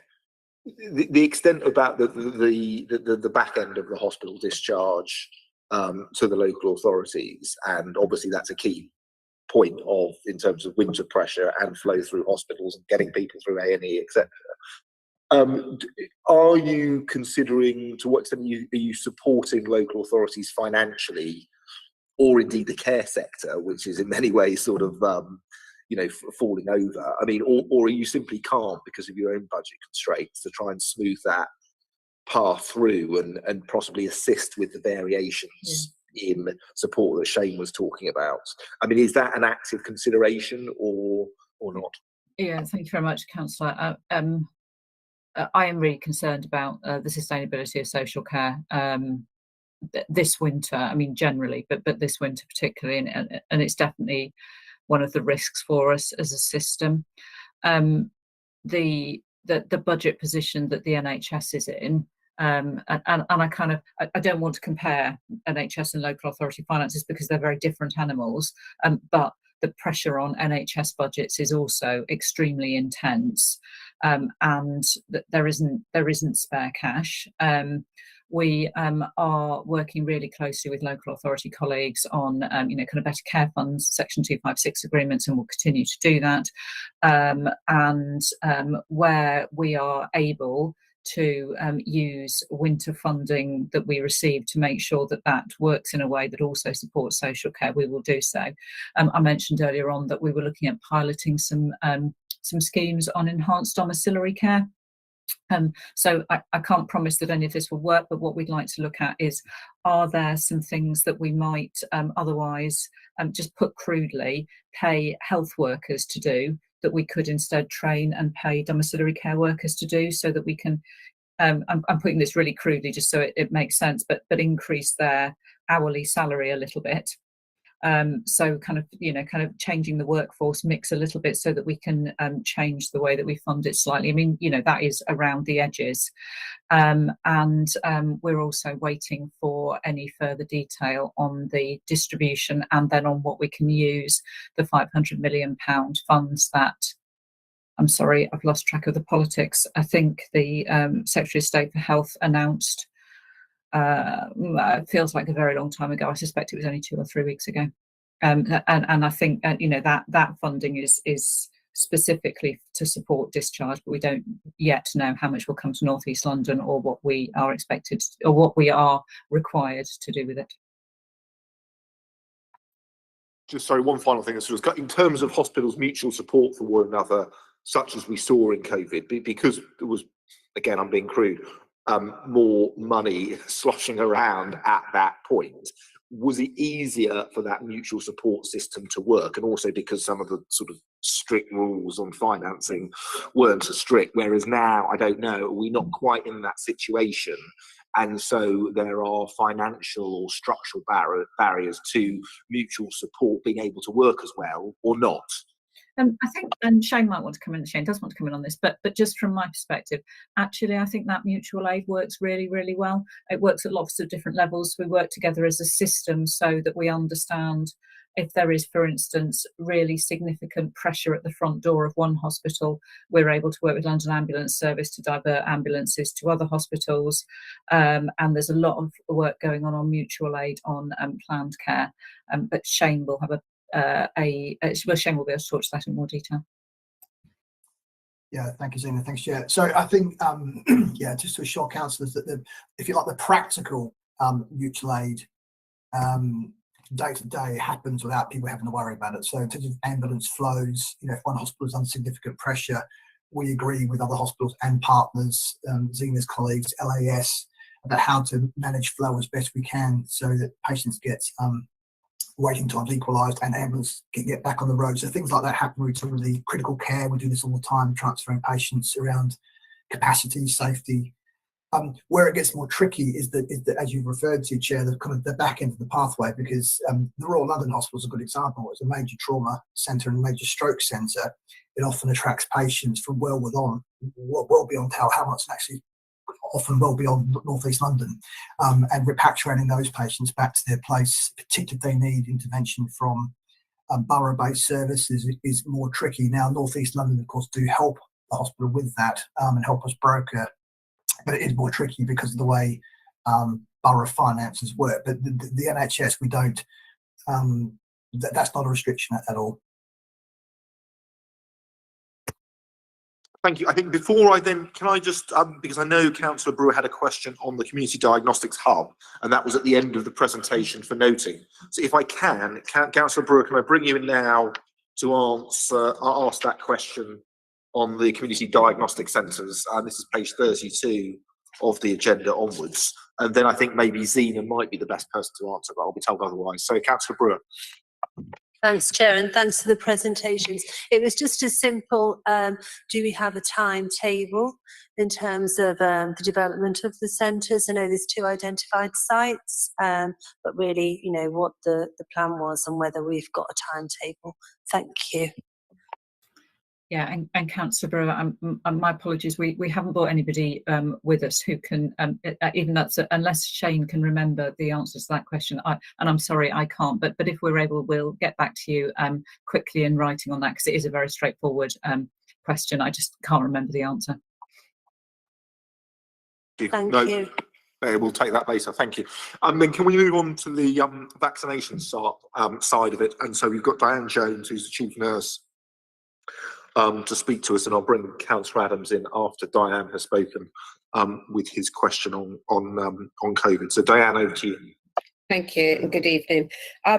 The extent about the back end of the hospital discharge to the local authorities, and obviously that's a key point in terms of winter pressure and flow through hospitals and getting people through A&E, etc. Are you considering, to what extent are you supporting local authorities financially, or indeed the care sector, which is in many ways sort of falling over? I mean, or are you simply calm because of your own budget constraints to try and smooth that path through and possibly assist with the variations in support that Shane was talking about? I mean, is that an active consideration or not? Yeah, thank you very much, Councillor. I am really concerned about the sustainability of social care this winter. I mean, generally, but this winter particularly, and it's definitely one of the risks for us as a system. The budget position that the NHS is in, and I don't want to compare NHS and local authority finances because they're very different animals, but the pressure on NHS budgets is also extremely intense, and there isn't spare cash. We are working really closely with local authority colleagues on, kind of better care funds, Section 256 agreements, and we'll continue to do that. And where we are able to use winter funding that we receive to make sure that that works in a way that also supports social care, we will do so. I mentioned earlier on that we were looking at piloting some schemes on enhanced domiciliary care. So I can't promise that any of this will work, but what we'd like to look at is, are there some things that we might otherwise, just put crudely, pay health workers to do that we could instead train and pay domiciliary care workers to do, so that we can, I'm putting this really crudely just so it makes sense, but increase their hourly salary a little bit. So kind of changing the workforce mix a little bit so that we can change the way that we fund it slightly. I mean, that is around the edges. And we're also waiting for any further detail on the distribution and then on what we can use the £500 million funds that, I'm sorry, I've lost track of the politics. I think the Secretary of State for Health announced, it feels like a very long time ago. I suspect it was only 2 or 3 weeks ago. And I think, that funding is specifically to support discharge, but we don't yet know how much will come to North East London or what we are expected or what we are required to do with it. Just sorry, one final thing. In terms of hospitals' mutual support for one another, such as we saw in COVID, because there was, again, I'm being crude, more money sloshing around at that point, was it easier for that mutual support system to work? And also because some of the sort of strict rules on financing weren't as strict, whereas now, I don't know, we're not quite in that situation. And so there are financial or structural barriers to mutual support being able to work as well, or not. I think, and Shane might want to come in, Shane does want to come in on this, but just from my perspective, actually, I think that mutual aid works really, really well. It works at lots of different levels. We work together as a system so that we understand if there is, for instance, really significant pressure at the front door of one hospital, we're able to work with London Ambulance Service to divert ambulances to other hospitals. And there's a lot of work going on mutual aid on planned care. But Shane will have Shane will be able to talk to that in more detail. Yeah, thank you, Zina. Thanks, Chair. So I think, just to assure councillors that if you like, the practical mutual aid day to day happens without people having to worry about it. So in terms of ambulance flows, if one hospital is under significant pressure, we agree with other hospitals and partners, Zina's colleagues, LAS, about how to manage flow as best we can so that patients get waiting times equalised, and ambulance can get back on the road. So things like that happen routinely. Critical care, we do this all the time, transferring patients around capacity, safety. Where it gets more tricky is that, as you've referred to, Chair, the kind of the back end of the pathway, because the Royal London Hospital is a good example. It's a major trauma centre and a major stroke centre. It often attracts patients from well beyond how much, and actually often well beyond North East London, and repatriating those patients back to their place, particularly if they need intervention from borough-based services, is more tricky. Now, North East London, of course, do help the hospital with that and help us broker, but it is more tricky because of the way borough finances work. But the NHS, we don't, that's not a restriction at all. Thank you. I think before I then, can I just, because I know Councillor Brewer had a question on the Community Diagnostics Hub, and that was at the end of the presentation for noting. So if I can Councillor Brewer, can I bring you in now to ask that question on the Community Diagnostic Centres? This is page 32 of the agenda onwards. And then I think maybe Zina might be the best person to answer, but I'll be told otherwise. So Councillor Brewer. Thanks, Chair, and thanks for the presentations. It was just as simple, do we have a timetable in terms of the development of the centres? I know there's 2 identified sites, but really, you know, what the plan was and whether we've got a timetable. Thank you. Yeah, and Councillor Brewer, my apologies, we haven't brought anybody with us who can, even that's, unless Shane can remember the answers to that question, and I'm sorry, I can't, but if we're able, we'll get back to you quickly in writing on that, because it is a very straightforward question. I just can't remember the answer. Thank you. We'll take that later. Thank you. Then can we move on to the vaccination side of it? And so we've got Diane Jones, who's the Chief Nurse, to speak to us, and I'll bring Councillor Adams in after Diane has spoken with his question on COVID. So Diane, over to you. Thank you and good evening.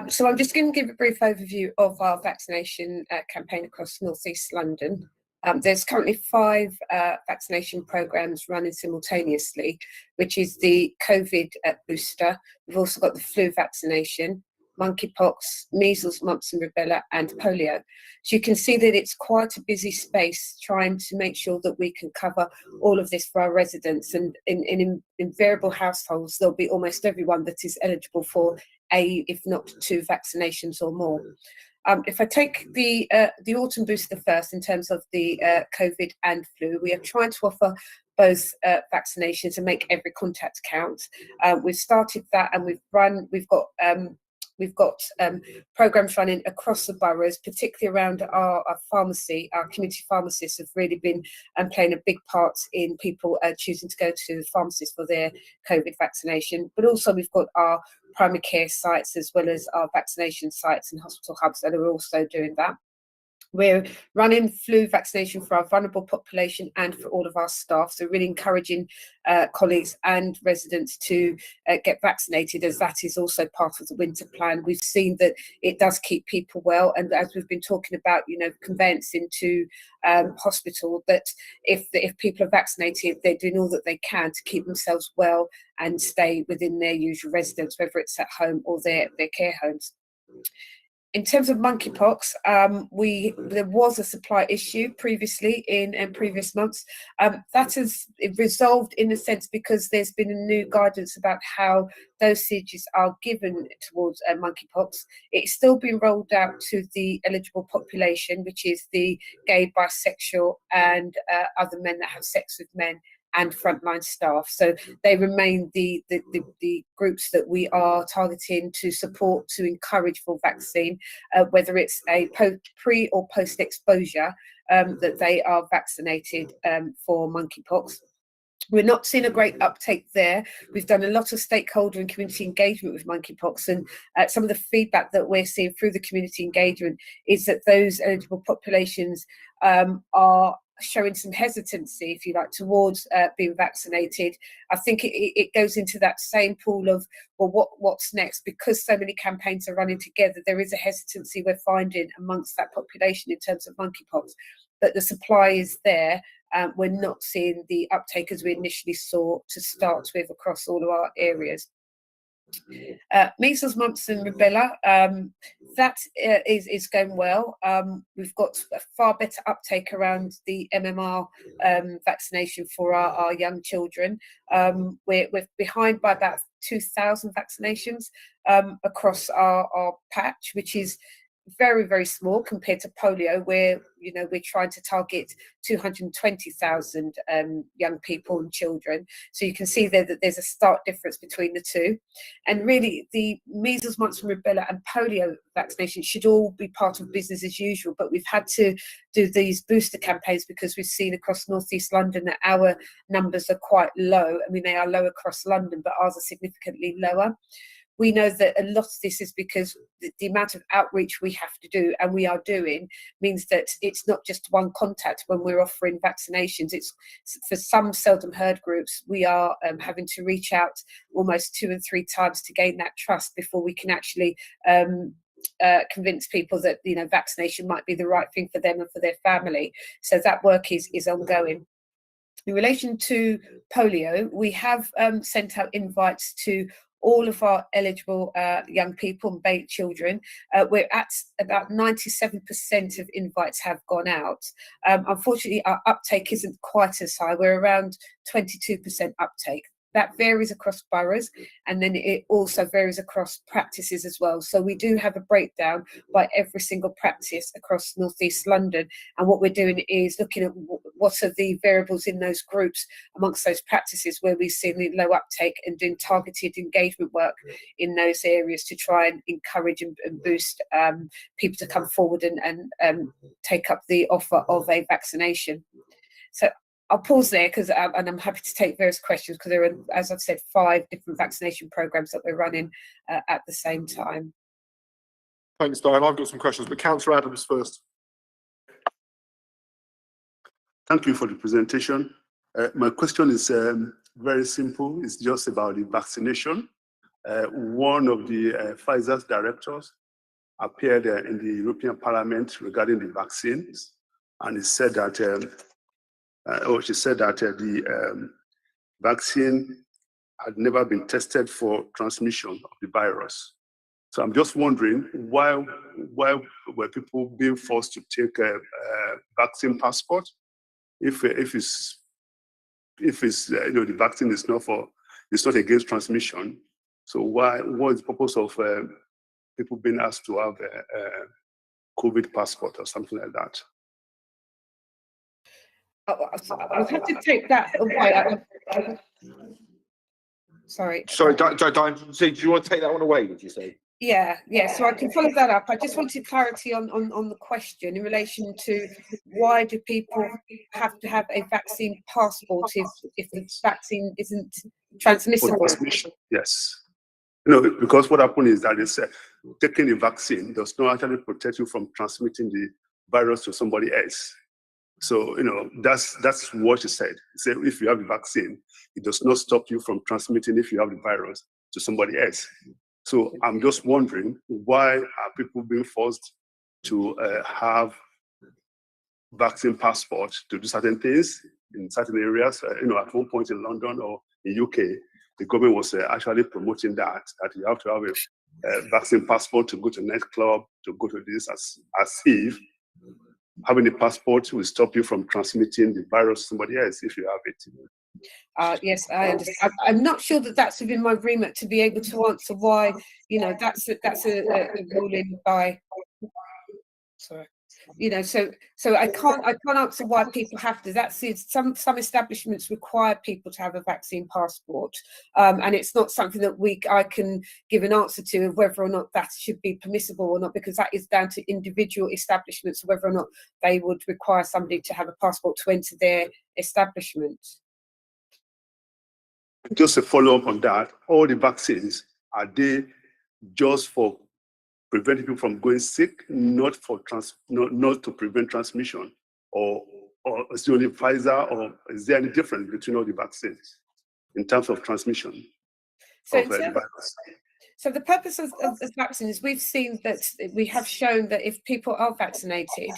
So I'm just going to give a brief overview of our vaccination campaign across North East London. There's currently 5 vaccination programmes running simultaneously, which is the COVID booster. We've also got the flu vaccination, monkeypox, measles, mumps and rubella, and polio. So you can see that it's quite a busy space trying to make sure that we can cover all of this for our residents. And in variable households, there'll be almost everyone that is eligible for if not 2 vaccinations or more. If I take the autumn booster first, in terms of the COVID and flu, we are trying to offer both vaccinations and make every contact count. We've started that, and we've got programmes running across the boroughs, particularly around our pharmacy. Our community pharmacists have really been playing a big part in people choosing to go to the pharmacist for their COVID vaccination. But also we've got our primary care sites, as well as our vaccination sites and hospital hubs that are also doing that. We're running flu vaccination for our vulnerable population and for all of our staff. So really encouraging colleagues and residents to get vaccinated, as that is also part of the winter plan. We've seen that it does keep people well. And as we've been talking about, you know, conveyancing to hospital, that if people are vaccinated, they're doing all that they can to keep themselves well and stay within their usual residence, whether it's at home or their care homes. In terms of monkeypox, there was a supply issue previously in previous months. That has resolved in a sense because there's been a new guidance about how dosages are given towards monkeypox. It's still been rolled out to the eligible population, which is the gay, bisexual and other men that have sex with men and frontline staff. So they remain the groups that we are targeting to support, to encourage full vaccine, whether it's a pre or post exposure, that they are vaccinated for monkeypox. We're not seeing a great uptake there. We've done a lot of stakeholder and community engagement with monkeypox, and some of the feedback that we're seeing through the community engagement is that those eligible populations are showing some hesitancy, if you like, towards being vaccinated. I think it goes into that same pool of, well, what's next? Because so many campaigns are running together, there is a hesitancy we're finding amongst that population in terms of monkeypox. But the supply is there. We're not seeing the uptake as we initially saw to start with across all of our areas. Measles, mumps and rubella, that is going well. We've got a far better uptake around the MMR vaccination for our young children. We're behind by about 2,000 vaccinations across our patch, which is very, very small compared to polio, where we're trying to target 220,000 young people and children. So you can see there that there's a stark difference between the two. And really, the measles, mumps and rubella and polio vaccination should all be part of business as usual. But we've had to do these booster campaigns because we've seen across North East London that our numbers are quite low. I mean, they are low across London, but ours are significantly lower. We know that a lot of this is because the amount of outreach we have to do, and we are doing, means that it's not just one contact when we're offering vaccinations. It's for some seldom heard groups, we are having to reach out almost 2 and 3 times to gain that trust before we can actually convince people that vaccination might be the right thing for them and for their family. So that work is ongoing. In relation to polio, we have sent out invites to all of our eligible young people and children. We're at about 97% of invites have gone out. Unfortunately, our uptake isn't quite as high. We're around 22% uptake. That varies across boroughs, and then it also varies across practices as well. So we do have a breakdown by every single practice across North East London. And what we're doing is looking at what are the variables in those groups amongst those practices where we've seen the low uptake, and doing targeted engagement work in those areas to try and encourage and boost people to come forward and take up the offer of a vaccination. So I'll pause there and I'm happy to take various questions, because there are, as I've said, 5 different vaccination programs that we're running at the same time. Thanks, Diane. I've got some questions, but Councillor Adams first. Thank you for the presentation. My question is very simple. It's just about the vaccination. One of the Pfizer's directors appeared in the European Parliament regarding the vaccines, and he said that she said that the vaccine had never been tested for transmission of the virus. So I'm just wondering, why were people being forced to take a vaccine passport if it's the vaccine is it's not against transmission? So what is the purpose of people being asked to have a COVID passport or something like that? I'll have to take that away. Sorry. Sorry, Diane, do you want to take that one away, did you say? Yeah, so I can follow that up. I just wanted clarity on the question in relation to why do people have to have a vaccine passport if the vaccine isn't transmissible? Transmission, yes. Because what happened is that it's taking the vaccine does not actually protect you from transmitting the virus to somebody else. So, that's what she said. She said, if you have the vaccine, it does not stop you from transmitting if you have the virus to somebody else. So I'm just wondering, why are people being forced to have vaccine passports to do certain things in certain areas? At one point in London or in UK, the government was actually promoting that you have to have a vaccine passport to go to nightclub, to go to this, as if having a passport will stop you from transmitting the virus to somebody else if you have it. Yes, I understand. I'm not sure that that's within my remit to be able to answer why. That's a ruling by. Sorry. So I can't answer why people have to. That's it. Some establishments require people to have a vaccine passport, and it's not something that I can give an answer to of whether or not that should be permissible or not, because that is down to individual establishments, whether or not they would require somebody to have a passport to enter their establishment. Just a follow-up on that, all the vaccines, are they just for preventing people from going sick, not to prevent transmission? Or is it only Pfizer, or is there any difference between all the vaccines in terms of transmission of the virus? So the purpose of vaccines, we've seen that we have shown that if people are vaccinated,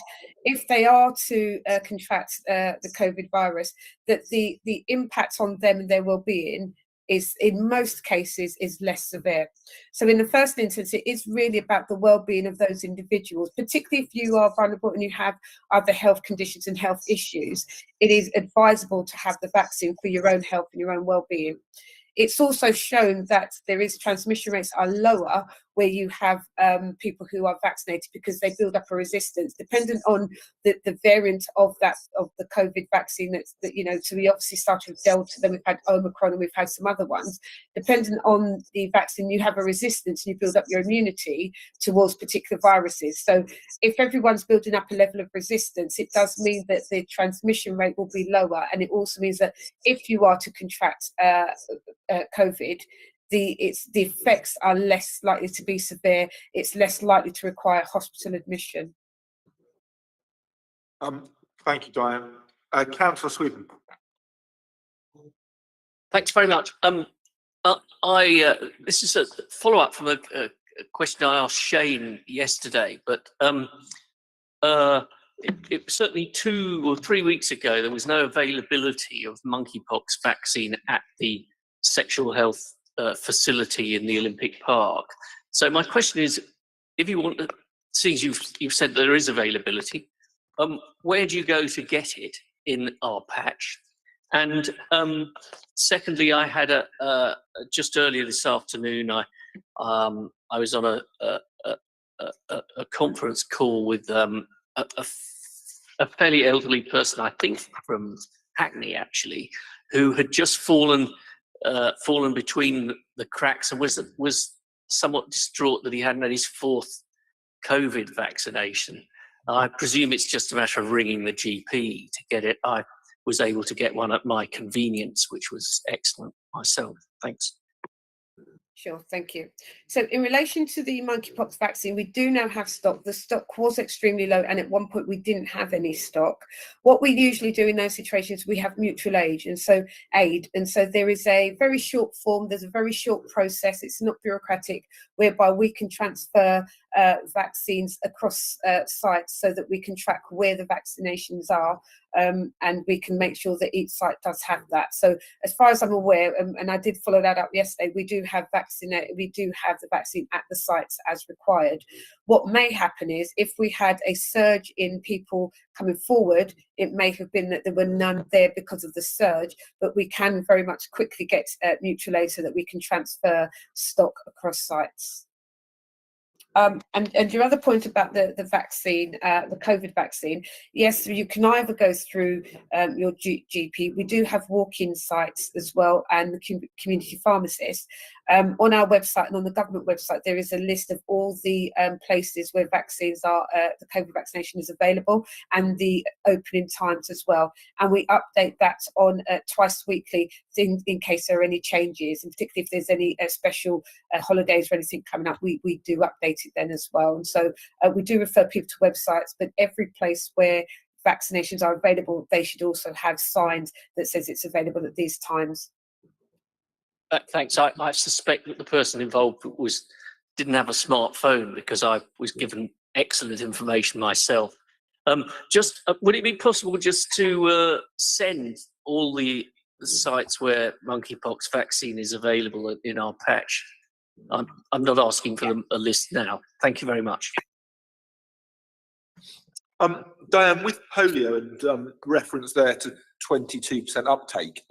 if they are to contract the COVID virus, that the impact on them and their well-being is in most cases is less severe. So in the first instance, it is really about the well-being of those individuals, particularly if you are vulnerable and you have other health conditions and health issues. It is advisable to have the vaccine for your own health and your own well-being. It's also shown that there is transmission rates are lower where you have people who are vaccinated, because they build up a resistance dependent on the variant of the COVID vaccine that you know. So we obviously started with Delta, then we've had Omicron, and we've had some other ones. Dependent on the vaccine, you have a resistance and you build up your immunity towards particular viruses. So if everyone's building up a level of resistance, it does mean that the transmission rate will be lower, and it also means that if you are to contract COVID, the effects are less likely to be severe. It's less likely to require hospital admission. Thank you, Diane. Councillor Sweden. Thanks very much. This is a follow-up from a question I asked Shane yesterday, but it certainly 2 or 3 weeks ago, there was no availability of monkeypox vaccine at the sexual health facility in the Olympic Park. So my question is, if you want to, seeing as you've said there is availability, where do you go to get it in our patch? And secondly, I had just earlier this afternoon, I was on a conference call with a fairly elderly person, I think from Hackney actually, who had just fallen between the cracks and was somewhat distraught that he hadn't had his 4th COVID vaccination. I presume it's just a matter of ringing the GP to get it. I was able to get one at my convenience, which was excellent myself. Thanks. Sure, thank you. So in relation to the monkeypox vaccine, we do now have stock. The stock was extremely low, and at one point we didn't have any stock. What we usually do in those situations, we have mutual aid, and so there is a very short form, there's a very short process, it's not bureaucratic, whereby we can transfer vaccines across sites so that we can track where the vaccinations are, and we can make sure that each site does have that. So as far as I'm aware, and I did follow that up yesterday, we do have the vaccine at the sites as required. What may happen is, if we had a surge in people coming forward, it may have been that there were none there because of the surge, but we can very much quickly get mutual aid so that we can transfer stock across sites. And your other point about the vaccine, the COVID vaccine, yes, you can either go through your GP. We do have walk-in sites as well, and the community pharmacists. On our website and on the government website, there is a list of all the places where vaccines are, the COVID vaccination is available, and the opening times as well. And we update that on twice weekly in case there are any changes, and particularly if there's any special holidays or anything coming up, we do update it then as well. And so we do refer people to websites, but every place where vaccinations are available, they should also have signs that says it's available at these times. Thanks. I suspect that the person involved didn't have a smartphone, because I was given excellent information myself. Would it be possible just to send all the sites where monkeypox vaccine is available in our patch? I'm not asking for a list now. Thank you very much. Diane, with polio and reference there to 22% uptake,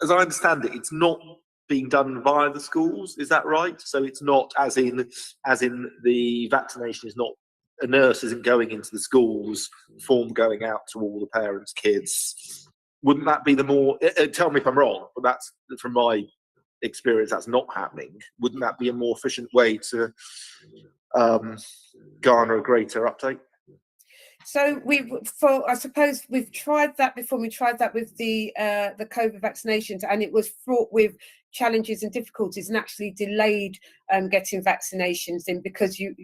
as I understand it, it's not being done via the schools. Is that right? So it's not as in the vaccination is not, a nurse isn't going into the schools, form going out to all the parents' kids. Wouldn't that be the more? Tell me if I'm wrong, but that's from my experience. That's not happening. Wouldn't that be a more efficient way to garner a greater uptake? So I suppose we've tried that before. We tried that with the COVID vaccinations, and it was fraught with challenges and difficulties, and actually delayed getting vaccinations in, because you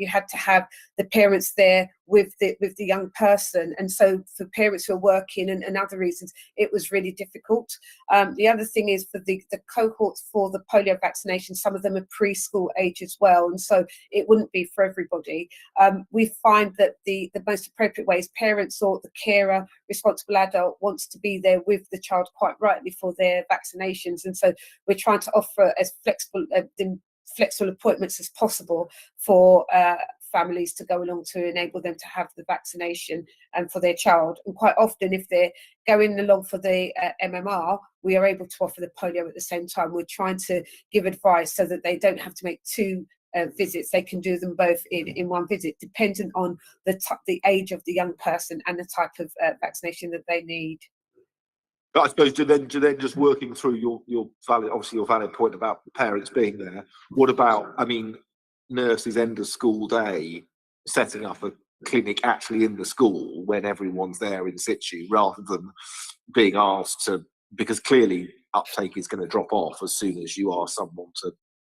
had to have the parents there with the young person, and so for parents who are working and other reasons, it was really difficult. The other thing is, for the cohorts for the polio vaccination, some of them are preschool age as well, and so it wouldn't be for everybody. We find that the most appropriate way is parents or the carer, responsible adult, wants to be there with the child quite rightly for their vaccinations, and so we're trying to offer as flexible appointments as possible for families to go along to enable them to have the vaccination and for their child. And quite often, if they're going along for the MMR, we are able to offer the polio at the same time. We're trying to give advice so that they don't have to make two visits. They can do them both in one visit, dependent on the age of the young person and the type of vaccination that they need. But I suppose to then just working through your valid point about parents being there. What about, I mean, nurses end of school day setting up a clinic actually in the school when everyone's there in situ, rather than being asked to, because clearly uptake is going to drop off as soon as you ask someone to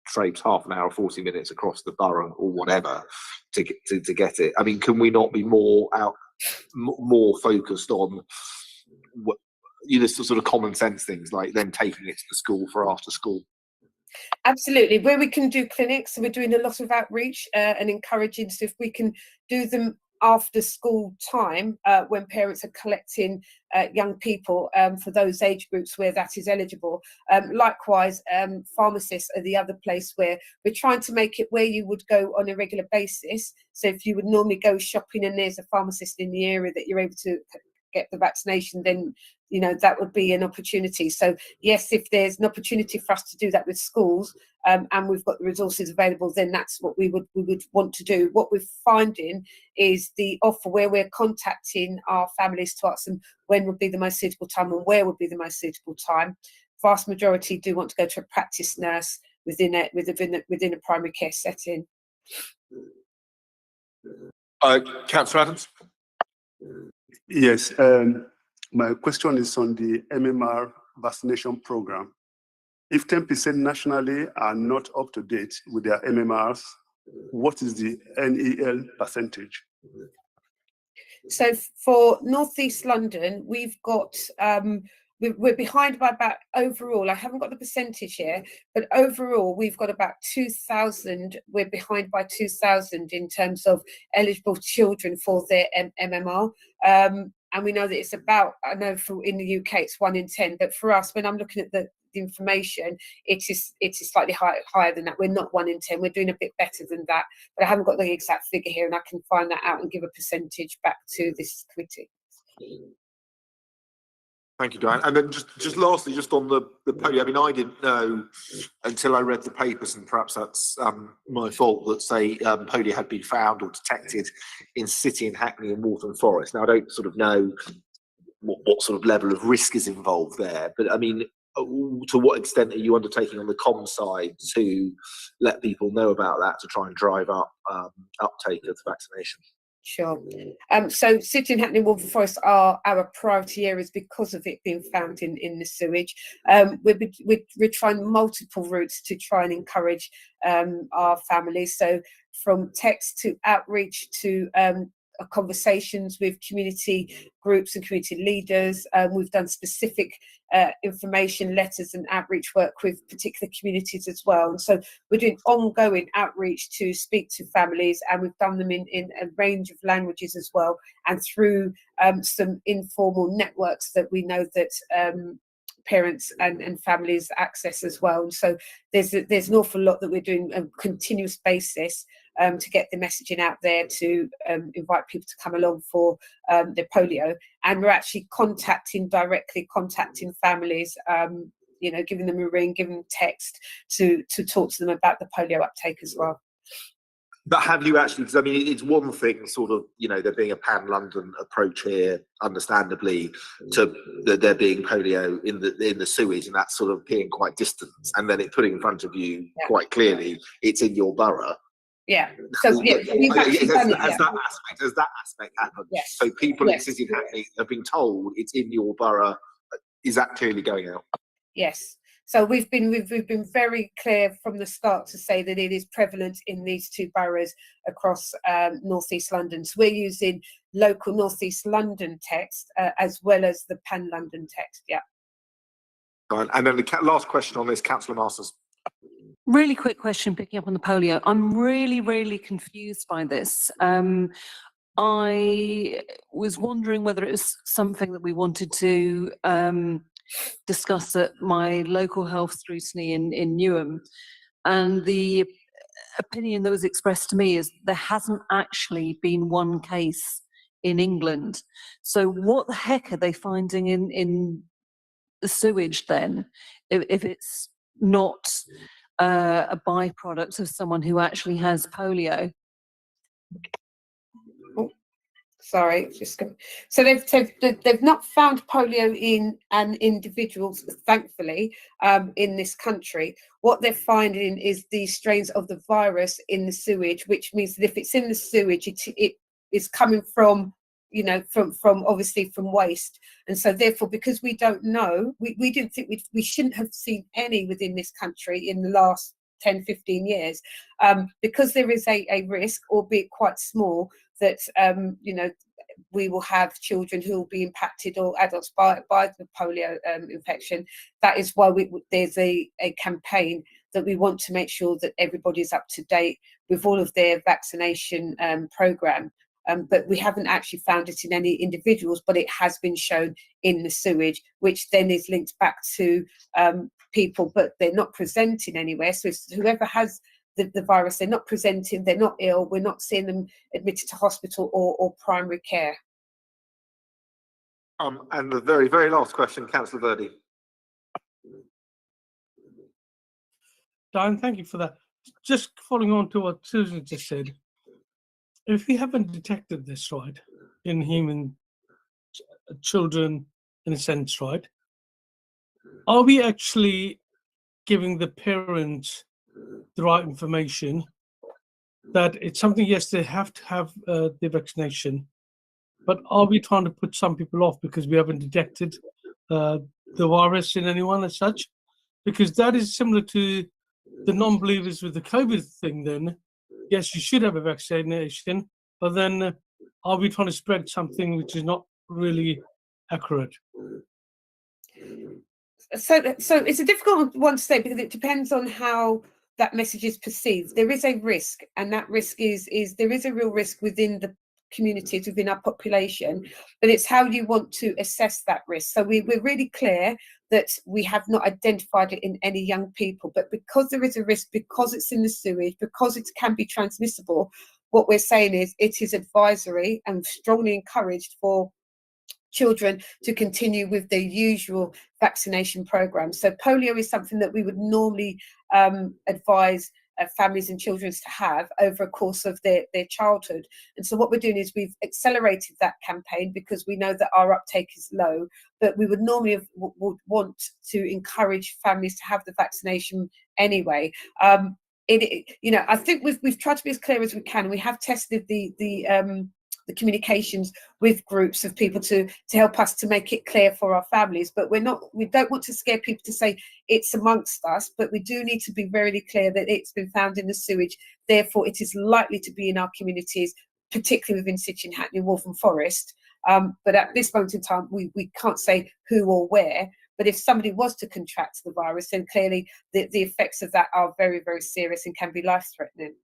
traipse half an hour, 40 minutes across the borough or whatever to get it. I mean, can we not be more focused on what, sort of common sense things like then taking it to the school for after school? Absolutely. Where we can do clinics, so we're doing a lot of outreach and encouraging, so if we can do them after school time when parents are collecting young people for those age groups where that is eligible. Likewise, pharmacists are the other place where we're trying to make it where you would go on a regular basis. So if you would normally go shopping and there's a pharmacist in the area that you're able to get the vaccination, then that would be an opportunity. So yes, if there's an opportunity for us to do that with schools and we've got the resources available, then that's what we would want to do. What we're finding is the offer where we're contacting our families to ask them when would be the most suitable time and where would be the most suitable time. Vast majority do want to go to a practice nurse within a primary care setting. Councillor Adams? Yes, my question is on the MMR vaccination program. If 10% nationally are not up to date with their MMRs, what is the NEL percentage? So for North East London, we've got we're behind by about, overall, I haven't got the percentage here, but overall we've got about 2,000, we're behind by 2,000 in terms of eligible children for their MMR. And we know that it's about, I know in the UK it's 1 in 10, but for us, when I'm looking at the information, it is slightly higher than that. We're not 1 in 10, we're doing a bit better than that, but I haven't got the exact figure here and I can find that out and give a percentage back to this committee. Thank you, Diane. And then just lastly, just on the polio, I mean, I didn't know until I read the papers, and perhaps that's my fault, that say polio had been found or detected in City and Hackney and Waltham Forest. Now, I don't sort of know what sort of level of risk is involved there, but I mean, to what extent are you undertaking on the comm side to let people know about that, to try and drive up uptake of the vaccination? Sure. So City and Hackney and Waltham Forest are our priority areas because of it being found in the sewage. We're trying multiple routes to try and encourage our families. So from text to outreach to conversations with community groups and community leaders. We've done specific information letters and outreach work with particular communities as well. And so we're doing ongoing outreach to speak to families, and we've done them in a range of languages as well, and through some informal networks that we know that parents and families access as well. And so there's an awful lot that we're doing on a continuous basis to get the messaging out there, to invite people to come along for their polio. And we're actually directly contacting families, giving them a ring, giving them text to talk to them about the polio uptake as well. But have you actually, because I mean, it's one thing sort of, there being a pan-London approach here, understandably, to there being polio in the sewage, and that's sort of being quite distant, and then putting in front of you quite clearly, it's in your borough. Yeah. So yeah, has that aspect happened? Yes. So people in City and Hackney have been told it's in your borough. Is that clearly going out? Yes. So we've been very clear from the start to say that it is prevalent in these two boroughs across North East London. So we're using local North East London text as well as the pan-London text. Yeah. And then the last question on this, Cllr Masters. Really quick question, picking up on the polio. I'm really, really confused by this. I was wondering whether it was something that we wanted to discussed at my local health scrutiny in Newham, and the opinion that was expressed to me is there hasn't actually been one case in England. So what the heck are they finding in the sewage then, if it's not a byproduct of someone who actually has polio? Sorry, so they've not found polio in individuals, thankfully, in this country. What they're finding is these strains of the virus in the sewage, which means that if it's in the sewage, it is coming from, you know, from obviously from waste. And so therefore, because we don't know, we didn't think we shouldn't have seen any within this country in the last 10, 15 years, because there is a risk, albeit quite small, that you know, we will have children who will be impacted, or adults by the polio infection. That is why there's a campaign that we want to make sure that everybody's up to date with all of their vaccination program. But we haven't actually found it in any individuals, but it has been shown in the sewage, which then is linked back to people, but they're not presenting anywhere. So it's whoever has the virus, they're not presenting, they're not ill, we're not seeing them admitted to hospital or primary care. And the very, very last question, Cllr Virdee. Diane, thank you for that. Just following on to what Susan just said, if we haven't detected this, right, in human children, in a sense, right, are we actually giving the parents the right information that it's something, yes, they have to have the vaccination, but are we trying to put some people off because we haven't detected the virus in anyone as such? Because that is similar to the non-believers with the COVID thing then. Yes, you should have a vaccination, but then are we trying to spread something which is not really accurate? So it's a difficult one to say, because it depends on how that message is perceived. There is a risk, and that risk is there is a real risk within the communities, within our population, but it's how you want to assess that risk. So we're really clear that we have not identified it in any young people, but because there is a risk, because it's in the sewage, because it can be transmissible, what we're saying is it is advisory and strongly encouraged for children to continue with their usual vaccination programs. So polio is something that we would normally advise families and children to have over a course of their childhood. And so what we're doing is we've accelerated that campaign because we know that our uptake is low, but we would normally would want to encourage families to have the vaccination anyway. You know, I think we've tried to be as clear as we can. We have tested the communications with groups of people to help us to make it clear for our families, but we don't want to scare people to say it's amongst us, but we do need to be very clear that it's been found in the sewage, therefore it is likely to be in our communities, particularly within City and Hackney and Waltham Forest. But at this moment in time, we can't say who or where, but if somebody was to contract the virus, then clearly the effects of that are very, very serious and can be life-threatening.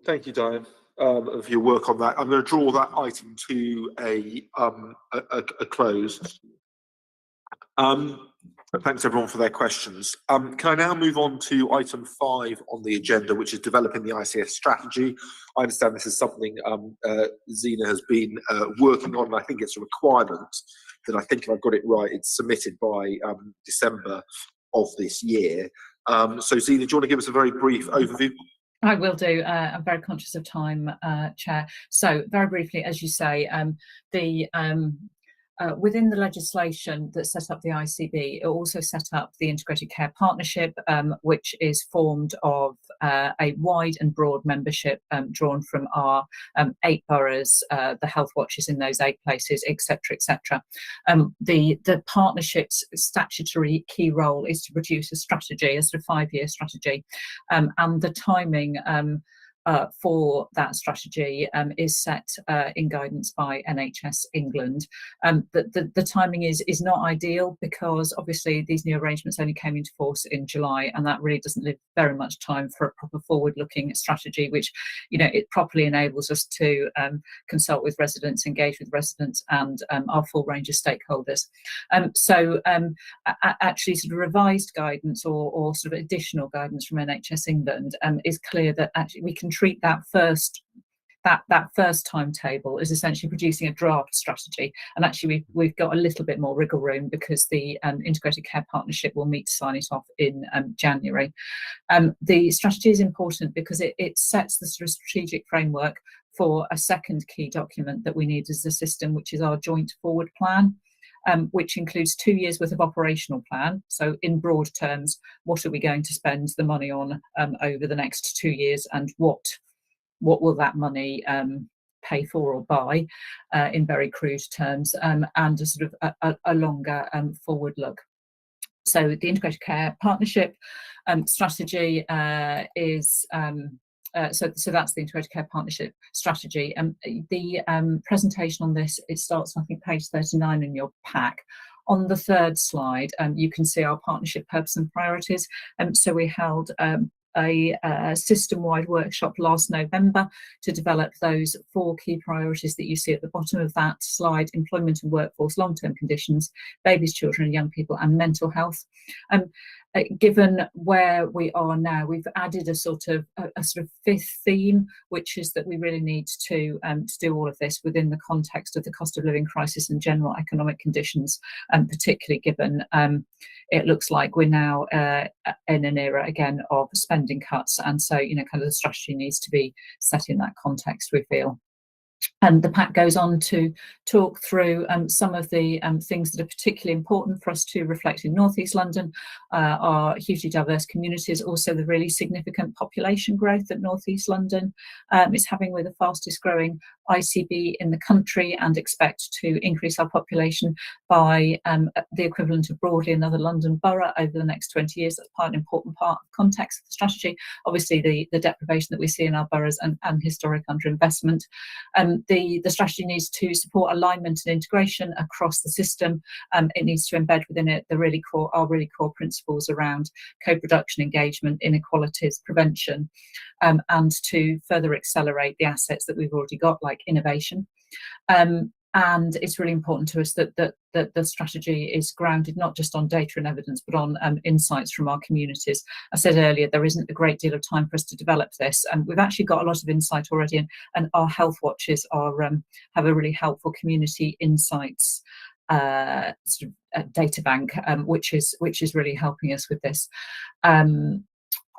Thank you, Diane, for your work on that. I'm going to draw that item to a close. Thanks everyone for their questions. Can I now move on to item 5 on the agenda, which is developing the ICS strategy? I understand this is something Zina has been working on, and I think it's a requirement that, I think if I've got it right, it's submitted by December of this year. So Zina, do you want to give us a very brief overview? I will do. I'm very conscious of time, Chair. So very briefly, as you say, within the legislation that set up the ICB, it also set up the Integrated Care Partnership, which is formed of a wide and broad membership drawn from our 8 boroughs, the health watches in those 8 places, etc., etc. The partnership's statutory key role is to produce a strategy, a sort of 5-year strategy, and the timing for that strategy is set in guidance by NHS England. The timing is not ideal because obviously these new arrangements only came into force in July, and that really doesn't leave very much time for a proper forward-looking strategy, which, you know, it properly enables us to consult with residents, engage with residents and our full range of stakeholders. Actually sort of revised guidance or sort of additional guidance from NHS England is clear that actually we can treat that first timetable as essentially producing a draft strategy, and actually we've got a little bit more wriggle room because the integrated care partnership will meet to sign it off in January. The strategy is important because it sets the sort of strategic framework for a second key document that we need as a system, which is our joint forward plan. Which includes 2 years worth of operational plan. So in broad terms, what are we going to spend the money on over the next 2 years, and what will that money pay for or buy in very crude terms, and a sort of a longer forward look. So the integrated care partnership strategy is so that's the integrated care partnership strategy. The presentation on this, it starts on, I think, page 39 in your pack. On the third slide, you can see our partnership purpose and priorities. So we held a system-wide workshop last November to develop those 4 key priorities that you see at the bottom of that slide: employment and workforce, long-term conditions, babies, children and young people, and mental health. Given where we are now, we've added a sort of 5th theme, which is that we really need to do all of this within the context of the cost of living crisis and general economic conditions, particularly given it looks like we're now in an era again of spending cuts, and so, you know, kind of the strategy needs to be set in that context, we feel. And the pack goes on to talk through some of the things that are particularly important for us to reflect in North East London, our hugely diverse communities, also the really significant population growth that North East London is having. We're the fastest growing ICB in the country and expect to increase our population by the equivalent of broadly another London borough over the next 20 years. That's quite an important part of the context of the strategy. Obviously, the deprivation that we see in our boroughs and historic underinvestment. The strategy needs to support alignment and integration across the system. It needs to embed within it our really core principles around co-production, engagement, inequalities, prevention, and to further accelerate the assets that we've already got, like innovation. And it's really important to us that the strategy is grounded not just on data and evidence, but on insights from our communities. I said earlier, there isn't a great deal of time for us to develop this, and we've actually got a lot of insight already, and our health watches are have a really helpful community insights sort of data bank, which is really helping us with this.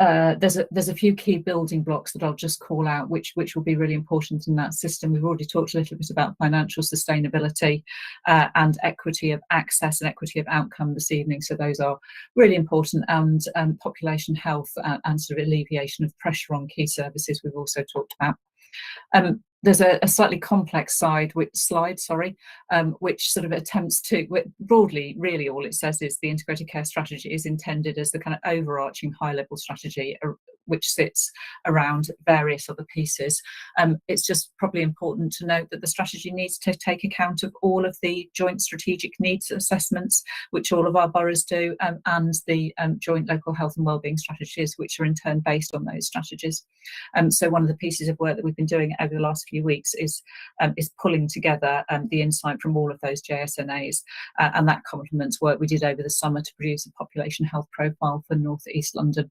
There's a few key building blocks that I'll just call out, which will be really important in that system. We've already talked a little bit about financial sustainability and equity of access and equity of outcome this evening, so those are really important, and population health and sort of alleviation of pressure on key services we've also talked about. There's a slightly complex slide, which sort of attempts to, broadly, really all it says is the integrated care strategy is intended as the kind of overarching high-level strategy which sits around various other pieces. It's just probably important to note that the strategy needs to take account of all of the joint strategic needs assessments, which all of our boroughs do, and the joint local health and wellbeing strategies, which are in turn based on those strategies. So one of the pieces of work that we've been doing over the last few weeks is pulling together the insight from all of those JSNAs, and that complements work we did over the summer to produce a population health profile for North East London.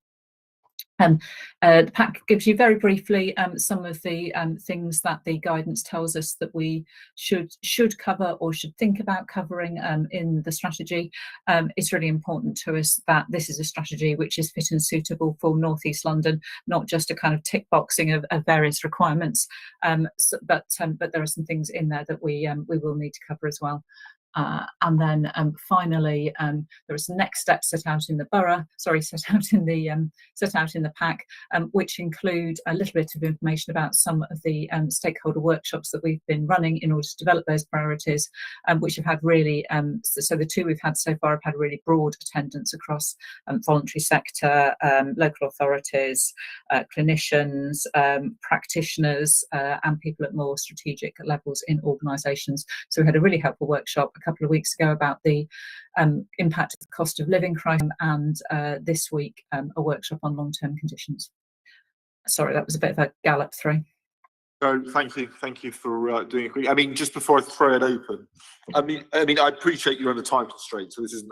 The pack gives you very briefly some of the things that the guidance tells us that we should cover or should think about covering in the strategy. It's really important to us that this is a strategy which is fit and suitable for North East London, not just a kind of tick boxing of various requirements, but there are some things in there that we will need to cover as well. And then finally, there are some next steps set out in the pack, which include a little bit of information about some of the stakeholder workshops that we've been running in order to develop those priorities, which have had really, so the two we've had so far have had really broad attendance across voluntary sector, local authorities, clinicians, practitioners, and people at more strategic levels in organisations. So we had a really helpful workshop a couple of weeks ago about the impact of the cost of living crisis, and this week a workshop on long-term conditions. Sorry, that was a bit of a gallop through. No, thank you for doing it. I mean, just before I throw it open, I mean, I appreciate you're under time constraints, so this isn't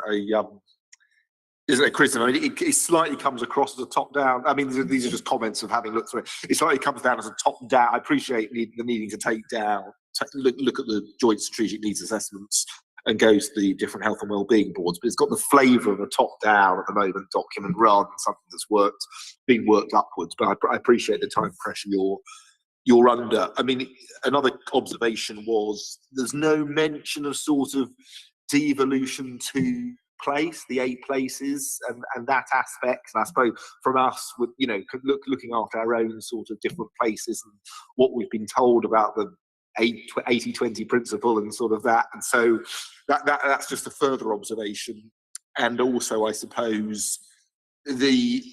a criticism. I mean, it slightly comes across as a top-down. I mean, these are just comments of having looked through it. It slightly comes down as a top-down. I appreciate the needing to take down, look at the joint strategic needs assessments and go to the different health and wellbeing boards, but it's got the flavour of a top-down at the moment document rather than something that's being worked upwards. But I appreciate the time pressure you're under. I mean, another observation was there's no mention of sort of devolution to place, the 8 places, and that aspect. And I suppose from us, with looking after our own sort of different places and what we've been told about the 80-20 principle and sort of that, and so that's just a further observation. And also, I suppose the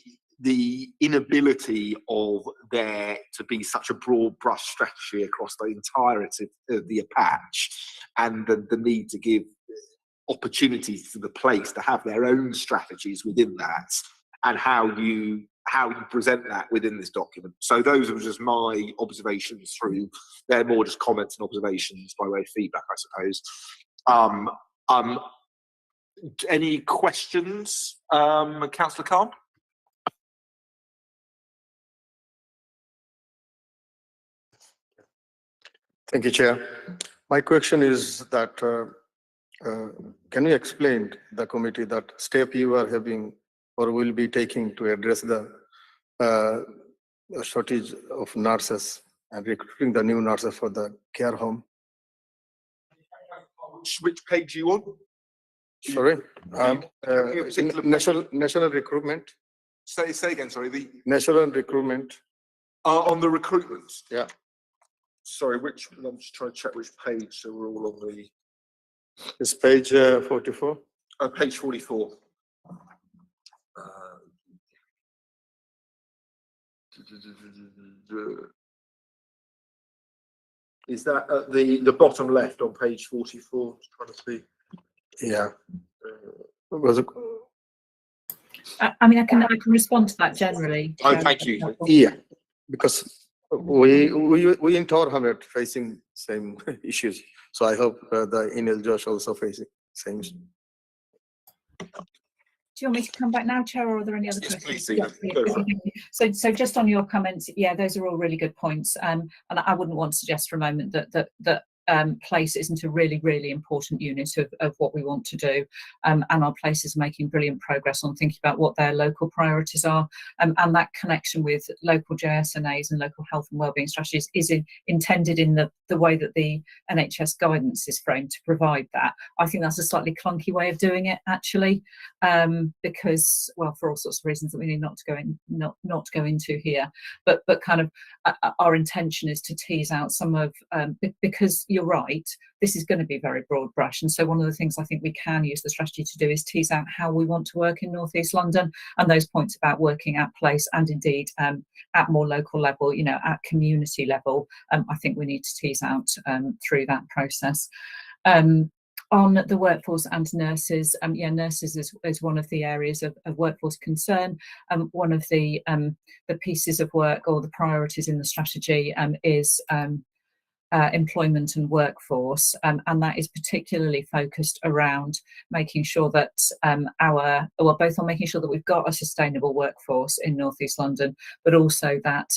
inability of there to be such a broad brush strategy across the entirety of the patch, and the need to give opportunities to the place to have their own strategies within that, and how you present that within this document. So those are just my observations through. They're more just comments and observations by way of feedback, I suppose. Any questions, Councillor Khan? Thank you, Chair. My question is that can you explain the committee that step you are having or will be taking to address the shortage of nurses and recruiting the new nurses for the care home? Which page are you on? Sorry, national recruitment. Say again. Sorry. National recruitment. On the recruitment. Yeah. Sorry, I'm just trying to check which page, so we're all on the. It's page 44. Page 44. Is that at the bottom left on page 44? Just trying to see. Yeah. Was it? I mean, I can respond to that generally. Oh, thank you. Yeah, because we in Tower Hamlet facing same issues. So I hope the Inel Jhosc also facing same. Do you want me to come back now, Chair, or are there any other questions? Please, Yeah, so just on your comments, yeah, those are all really good points. And I wouldn't want to suggest for a moment that place isn't a really, really important unit of what we want to do. And our place is making brilliant progress on thinking about what their local priorities are. And that connection with local JSNAs and local health and wellbeing strategies is intended in the way that the NHS guidance is framed to provide that. I think that's a slightly clunky way of doing it, actually, because, well, for all sorts of reasons that we need not to go into here. But kind of our intention is to tease out some of, because you're right, this is going to be very broad brush, and so one of the things I think we can use the strategy to do is tease out how we want to work in North East London, and those points about working at place and indeed at more local level, at community level, I think we need to tease out through that process. On the workforce and nurses, yeah, nurses is one of the areas of workforce concern. One of the pieces of work or the priorities in the strategy is employment and workforce, and that is particularly focused around making sure that both on making sure that we've got a sustainable workforce in North East London, but also that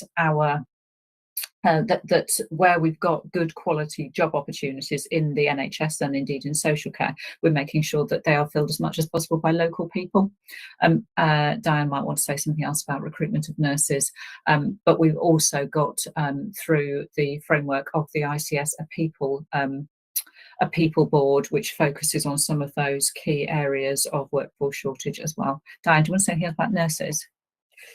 that where we've got good quality job opportunities in the NHS and indeed in social care, we're making sure that they are filled as much as possible by local people. Diane might want to say something else about recruitment of nurses, but we've also got through the framework of the ICS a people board which focuses on some of those key areas of workforce shortage as well. Diane, do you want to say anything about nurses?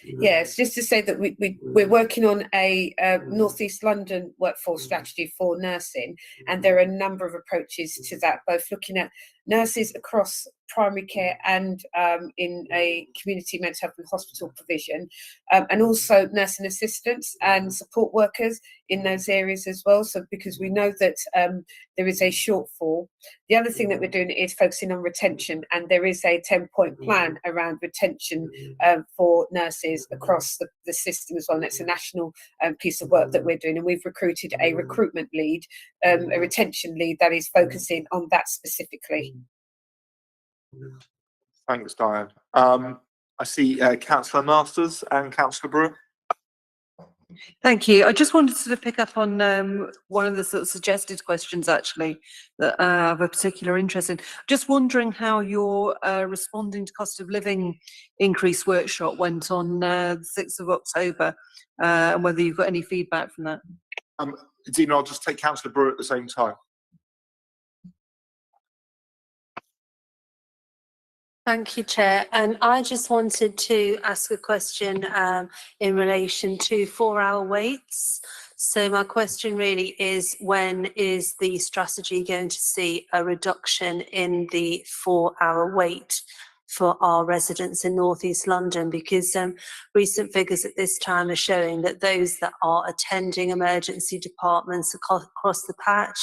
Yes, just to say that we're working on a North East London workforce strategy for nursing, and there are a number of approaches to that, both looking at nurses across primary care and in a community mental health and hospital provision, and also nursing assistants and support workers in those areas as well. So because we know that there is a shortfall. The other thing that we're doing is focusing on retention, and there is a 10-point plan around retention for nurses across the system as well. And it's a national piece of work that we're doing, and we've recruited a recruitment lead, a retention lead that is focusing on that specifically. Thanks, Diane. I see Cllr Masters and Cllr Brewer. Thank you. I just wanted to sort of pick up on one of the sort of suggested questions actually that I have a particular interest in. Just wondering how your responding to cost of living increase workshop went on the 6th of October and whether you've got any feedback from that. Zina, I'll just take Cllr Brewer at the same time. Thank you, Chair. And I just wanted to ask a question in relation to 4-hour waits. So my question really is, when is the strategy going to see a reduction in the 4-hour wait for our residents in North East London? Because recent figures at this time are showing that those that are attending emergency departments across the patch,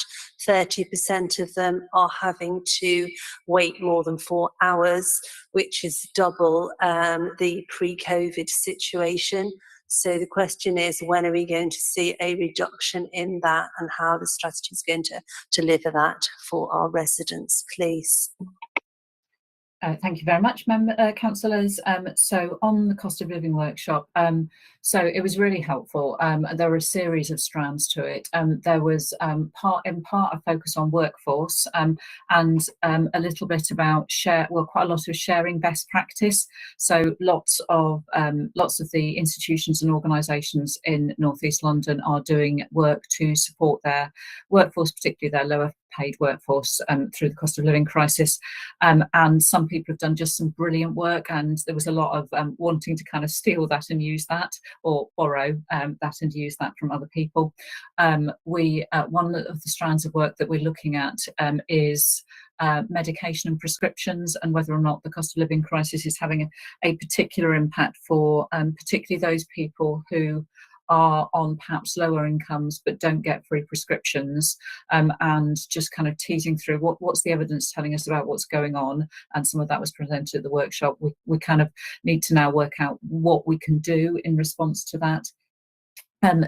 30% of them are having to wait more than 4 hours, which is double the pre-COVID situation. So the question is, when are we going to see a reduction in that, and how the strategy is going to deliver that for our residents, please? Thank you very much, councillors. So on the cost of living workshop, so it was really helpful. There were a series of strands to it. There was in part a focus on workforce and a little bit about quite a lot of sharing best practice. So lots of the institutions and organisations in North East London are doing work to support their workforce, particularly their lower paid workforce through the cost of living crisis, and some people have done just some brilliant work, and there was a lot of wanting to kind of steal that and use that, or borrow that and use that from other people. One of the strands of work that we're looking at is medication and prescriptions, and whether or not the cost of living crisis is having a particular impact for particularly those people who are on perhaps lower incomes but don't get free prescriptions, and just kind of teasing through what's the evidence telling us about what's going on. And some of that was presented at the workshop. We kind of need to now work out what we can do in response to that.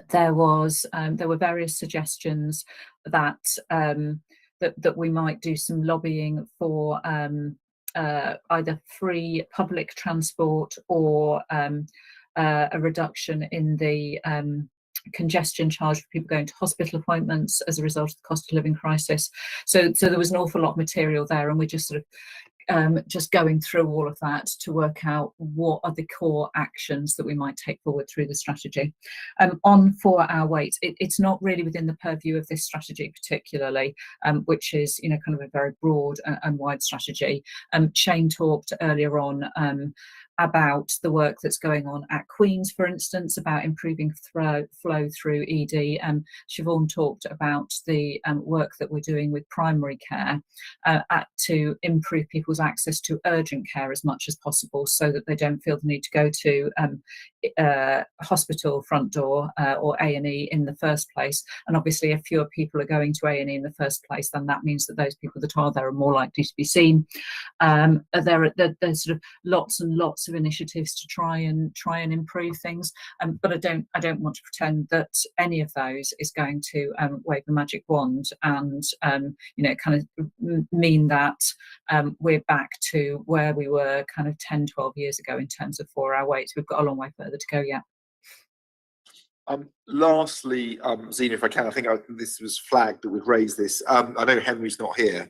There were various suggestions that that we might do some lobbying for either free public transport or a reduction in the congestion charge for people going to hospital appointments as a result of the cost of living crisis. So there was an awful lot of material there, and we just sort of just going through all of that to work out what are the core actions that we might take forward through the strategy. On 4-hour wait, it's not really within the purview of this strategy particularly, which is kind of a very broad and wide strategy. Shane talked earlier on about the work that's going on at Queen's, for instance, about improving flow through ED. Siobhan talked about the work that we're doing with primary care to improve people's access to urgent care as much as possible, so that they don't feel the need to go to hospital front door or A&E in the first place. And obviously, if fewer people are going to A&E in the first place, then that means that those people that are there are more likely to be seen. There's sort of lots and lots of initiatives to try and improve things, but I don't want to pretend that any of those is going to wave a magic wand and kind of mean that we're back to where we were kind of 10-12 years ago in terms of 4-hour waits. We've got a long way further to go yet. Lastly, Zina, if I can, I think this was flagged that we've raised this. I know Henry's not here,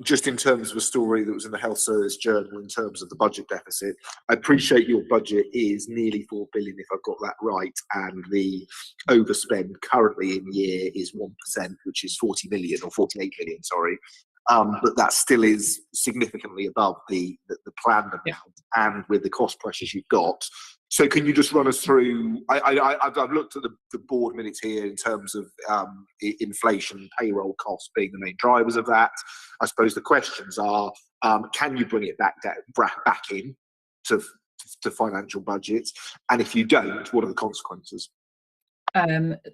Just in terms of a story that was in the Health Service Journal in terms of the budget deficit, I appreciate your budget is nearly 4 billion, if I've got that right, and the overspend currently in year is 1%, which is 40 million or 48 million, sorry. But that still is significantly above the planned amount, and with the cost pressures you've got. So can you just run us through, I've looked at the board minutes here in terms of inflation, payroll costs being the main drivers of that. I suppose the questions are, can you bring it back in to financial budgets? And if you don't, what are the consequences?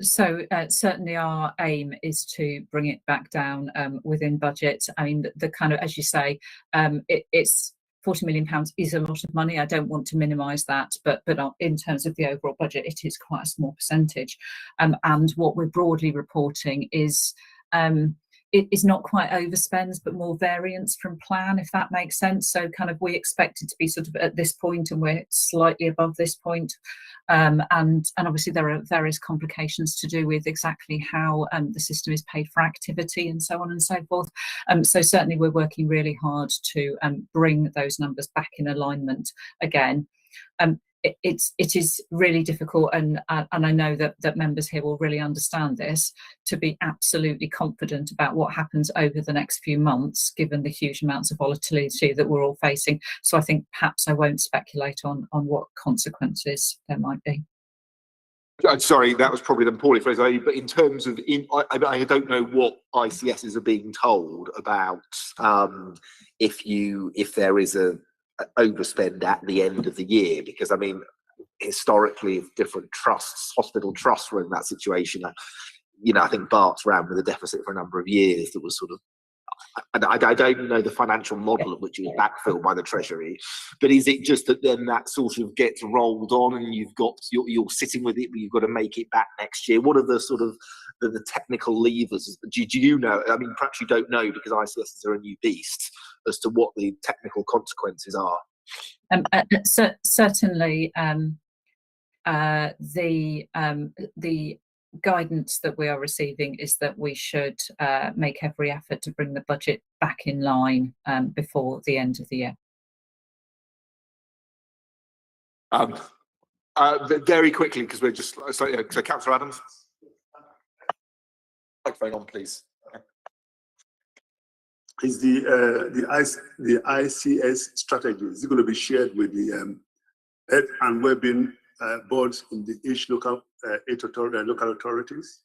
Certainly our aim is to bring it back down within budget. I mean, the kind of, as you say, it's £40 million is a lot of money. I don't want to minimise that, but in terms of the overall budget, it is quite a small percentage. And what we're broadly reporting is it is not quite overspends, but more variance from plan, if that makes sense. So kind of we expect it to be sort of at this point, and we're slightly above this point. And obviously there are various complications to do with exactly how the system is paid for activity and so on and so forth. So certainly we're working really hard to bring those numbers back in alignment again. It is really difficult, and I know that members here will really understand this, to be absolutely confident about what happens over the next few months, given the huge amounts of volatility that we're all facing. So I think perhaps I won't speculate on what consequences there might be. Sorry, that was probably the poorly phrased, but in terms of, I don't know what ICSs are being told about if there is a overspend at the end of the year, because I mean, historically, if different trusts, hospital trusts were in that situation, I think Barts ran with a deficit for a number of years that was sort of, I don't know the financial model of which it was backfilled by the Treasury, but is it just that then that sort of gets rolled on and you're sitting with it, but you've got to make it back next year? What are the sort of the technical levers? Do you know? I mean, perhaps you don't know because ICSs are a new beast as to what the technical consequences are. Certainly, the guidance that we are receiving is that we should make every effort to bring the budget back in line before the end of the year. Very quickly, because we're just so Cllr Adams, microphone on, please. Is the ICS strategy, is it going to be shared with the Health and Wellbeing Boards in each local authorities?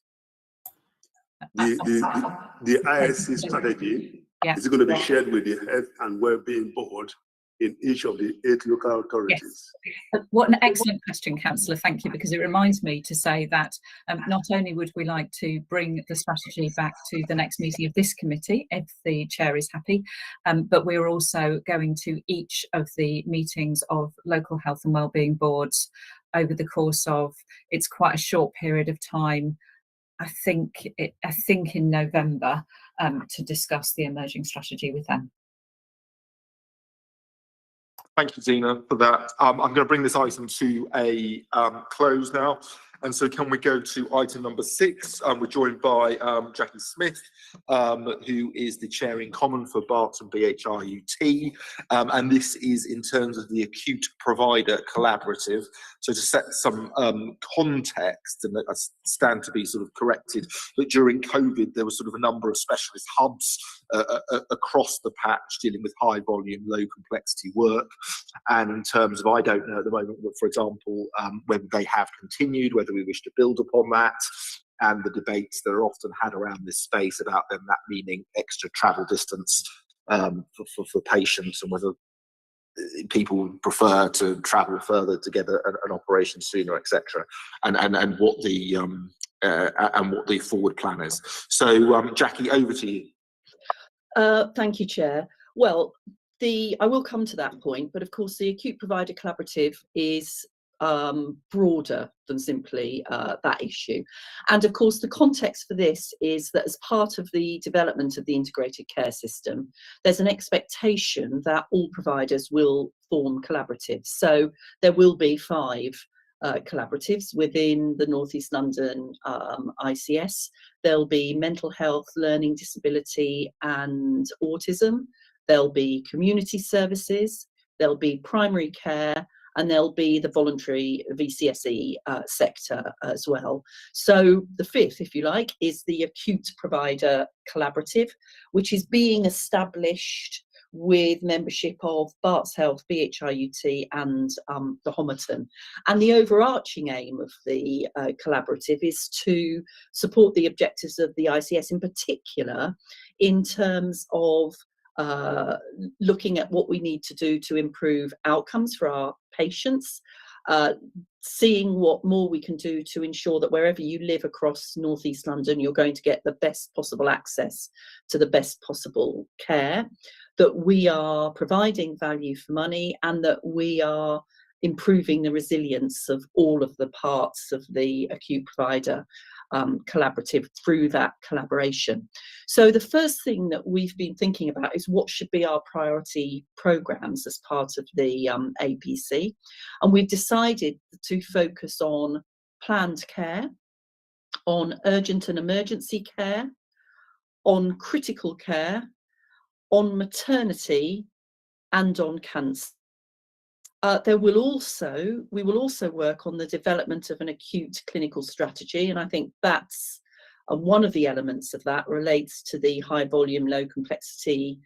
The ICS strategy, is it going to be shared with the Health and Wellbeing Board in each of the 8 local authorities? Yes. What an excellent question, Councillor. Thank you, because it reminds me to say that not only would we like to bring the strategy back to the next meeting of this committee, if the chair is happy, but we're also going to each of the meetings of local health and wellbeing boards over the course of, it's quite a short period of time, I think in November, to discuss the emerging strategy with them. Thank you, Zina, for that. I'm going to bring this item to a close now. And so can we go to item number 6? We're joined by Jacqui Smith, who is the chair in common for Barts-BHRUT. And this is in terms of the acute provider collaborative. So to set some context, and I stand to be sort of corrected, but during COVID, there was sort of a number of specialist hubs across the patch dealing with high volume, low complexity work. And in terms of, I don't know at the moment, but for example, whether they have continued, whether we wish to build upon that, and the debates that are often had around this space about them that meaning extra travel distance for patients, and whether people would prefer to travel further to get an operation sooner, etc., and what the forward plan is. So, Jacqui, over to you. Thank you, Chair. Well, I will come to that point, but of course the acute provider collaborative is broader than simply that issue. And of course the context for this is that as part of the development of the integrated care system, there's an expectation that all providers will form collaboratives. So there will be 5 collaboratives within the North East London ICS. There'll be mental health, learning disability and autism. There'll be community services, there'll be primary care, and there'll be the voluntary VCSE sector as well. So the fifth, if you like, is the acute provider collaborative, which is being established with membership of Barts Health, BHRUT and the Homerton. And the overarching aim of the collaborative is to support the objectives of the ICS, in particular in terms of looking at what we need to do to improve outcomes for our patients, seeing what more we can do to ensure that wherever you live across North East London, you're going to get the best possible access to the best possible care, that we are providing value for money, and that we are improving the resilience of all of the parts of the acute provider collaborative through that collaboration. So the first thing that we've been thinking about is what should be our priority programmes as part of the APC, and we've decided to focus on planned care, on urgent and emergency care, on critical care, on maternity and on cancer. We will also work on the development of an acute clinical strategy, and I think that's one of the elements of that relates to the high volume, low complexity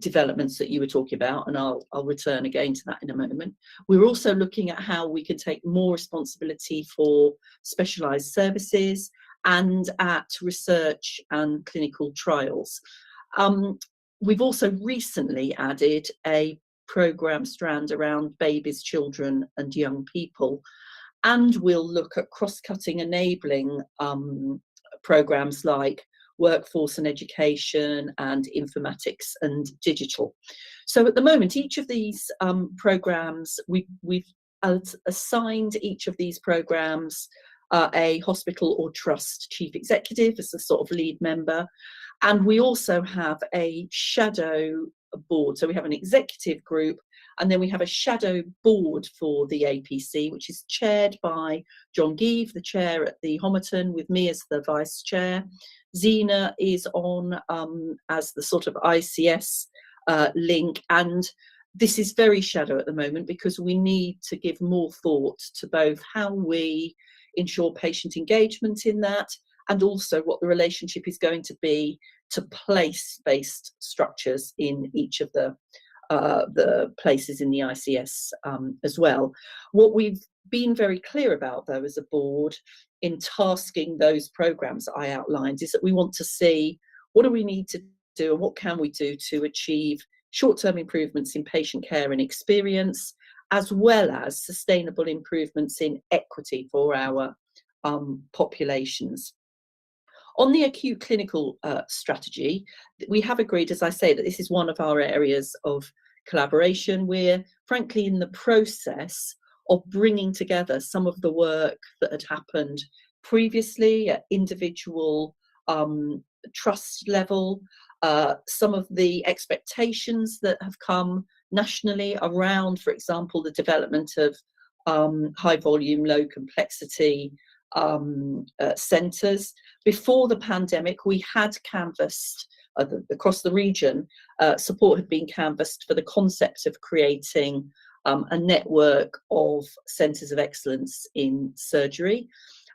developments that you were talking about, and I'll return again to that in a moment. We're also looking at how we can take more responsibility for specialised services and at research and clinical trials. We've also recently added a programme strand around babies, children and young people, and we'll look at cross-cutting enabling programmes like workforce and education and informatics and digital. So at the moment, each of these programmes, we've assigned each of these programmes a hospital or trust chief executive as a sort of lead member, and we also have a shadow board. So we have an executive group, and then we have a shadow board for the APC, which is chaired by John Geeve, the chair at the Homerton, with me as the vice chair. Zina is on as the sort of ICS link, and this is very shadow at the moment because we need to give more thought to both how we ensure patient engagement in that, and also what the relationship is going to be to place-based structures in each of the places in the ICS as well. What we've been very clear about, though, as a board in tasking those programmes I outlined is that we want to see what do we need to do and what can we do to achieve short-term improvements in patient care and experience, as well as sustainable improvements in equity for our populations. On the acute clinical strategy, we have agreed, as I say, that this is one of our areas of collaboration. We're frankly in the process of bringing together some of the work that had happened previously at individual trust level, some of the expectations that have come nationally around, for example, the development of high volume, low complexity centres. Before the pandemic, we had canvassed across the region, support had been canvassed for the concept of creating a network of centres of excellence in surgery.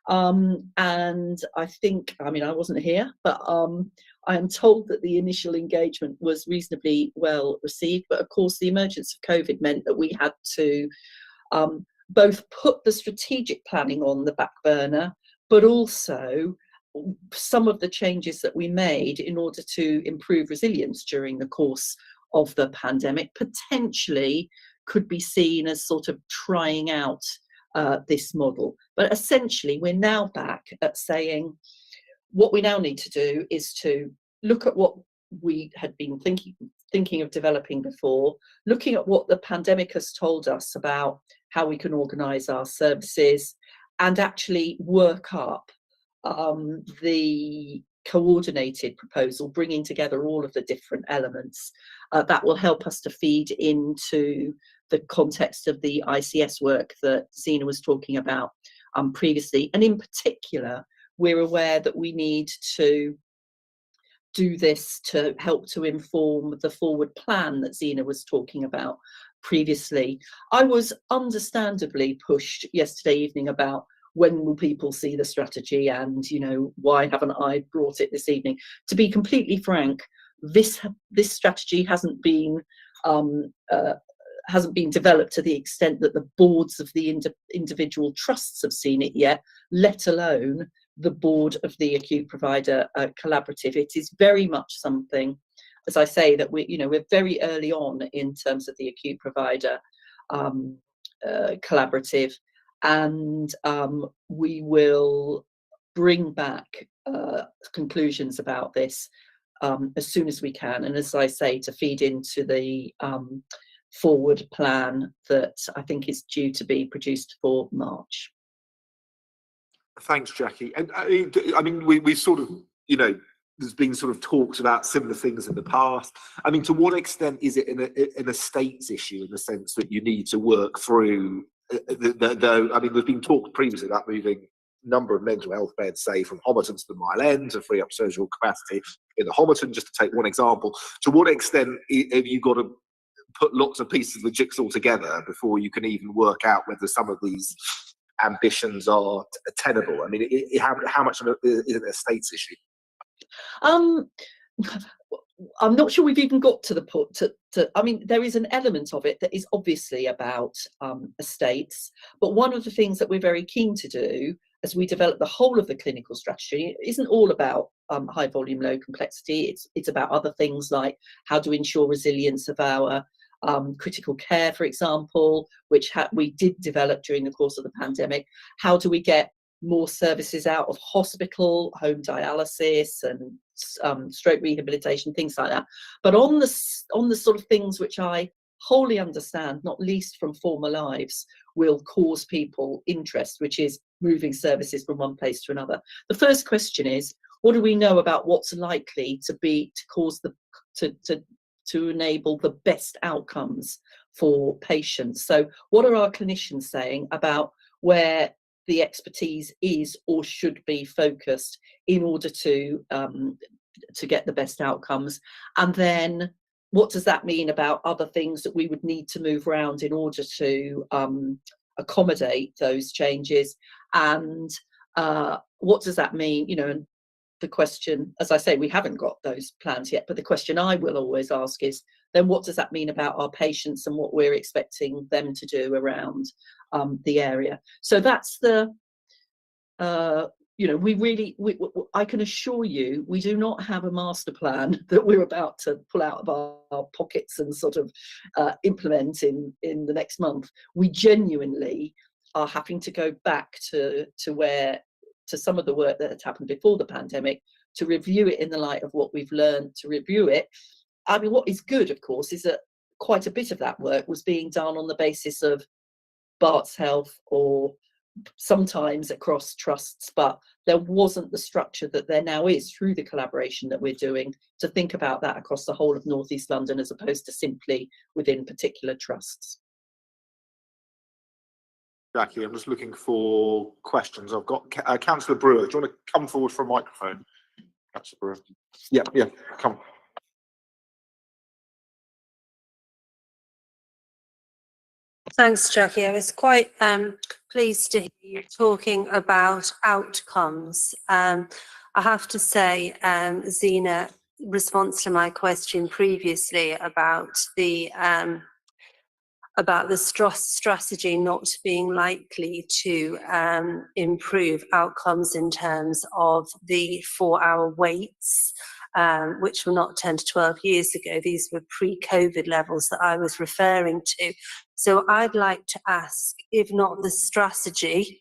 And I think, I mean, I wasn't here, but I am told that the initial engagement was reasonably well received. But of course, the emergence of COVID meant that we had to both put the strategic planning on the back burner, but also some of the changes that we made in order to improve resilience during the course of the pandemic potentially could be seen as sort of trying out this model. But essentially, we're now back at saying what we now need to do is to look at what we had been thinking of developing before, looking at what the pandemic has told us about how we can organise our services, and actually work up the coordinated proposal, bringing together all of the different elements. That will help us to feed into the context of the ICS work that Zina was talking about previously. And in particular, we're aware that we need to do this to help to inform the forward plan that Zina was talking about previously. I was understandably pushed yesterday evening about when will people see the strategy, and why haven't I brought it this evening? To be completely frank, this strategy hasn't been developed to the extent that the boards of the individual trusts have seen it yet, let alone the board of the acute provider collaborative. It is very much something, as I say, that we're very early on in terms of the acute provider collaborative, and we will bring back conclusions about this as soon as we can, and as I say, to feed into the forward plan that I think is due to be produced for March. Thanks, Jackie. And I mean, we sort of, there's been sort of talks about similar things in the past. I mean, to what extent is it an estates issue, in the sense that you need to work through I mean, there's been talk previously about moving a number of mental health beds, say, from Homerton to the Mile End to free up surgical capacity in the Homerton, just to take one example. To what extent have you got to put lots of pieces of the jigsaw together before you can even work out whether some of these ambitions are tenable? I mean, how much of it is an estates issue? I'm not sure we've even got to the point I mean, there is an element of it that is obviously about estates, but one of the things that we're very keen to do as we develop the whole of the clinical strategy isn't all about high volume, low complexity. It's about other things like how to ensure resilience of our critical care, for example, which we did develop during the course of the pandemic. How do we get more services out of hospital, home dialysis and stroke rehabilitation, things like that. But on the sort of things which I wholly understand, not least from former lives, will cause people interest, which is moving services from one place to another. The first question is, what do we know about what's likely to enable the best outcomes for patients? So what are our clinicians saying about where the expertise is or should be focused in order to get the best outcomes? And then what does that mean about other things that we would need to move around in order to accommodate those changes? And what does that mean? And the question, as I say, we haven't got those plans yet, but the question I will always ask is, then what does that mean about our patients and what we're expecting them to do around the area? So that's the, I can assure you, we do not have a master plan that we're about to pull out of our pockets and sort of implement in the next month. We genuinely are having to go back to some of the work that had happened before the pandemic, to review it in the light of what we've learned, to review it. I mean, what is good, of course, is that quite a bit of that work was being done on the basis of Barts Health or sometimes across trusts, but there wasn't the structure that there now is through the collaboration that we're doing to think about that across the whole of North East London, as opposed to simply within particular trusts. Jackie, I'm just looking for questions. I've got Councillor Brewer. Do you want to come forward for a microphone? Councillor Brewer. Yeah, come. Thanks, Jackie. I was quite pleased to hear you talking about outcomes. I have to say, Zina, response to my question previously about the strategy not being likely to improve outcomes in terms of the 4-hour waits, which were not 10 to 12 years ago. These were pre-COVID levels that I was referring to. So I'd like to ask, if not the strategy,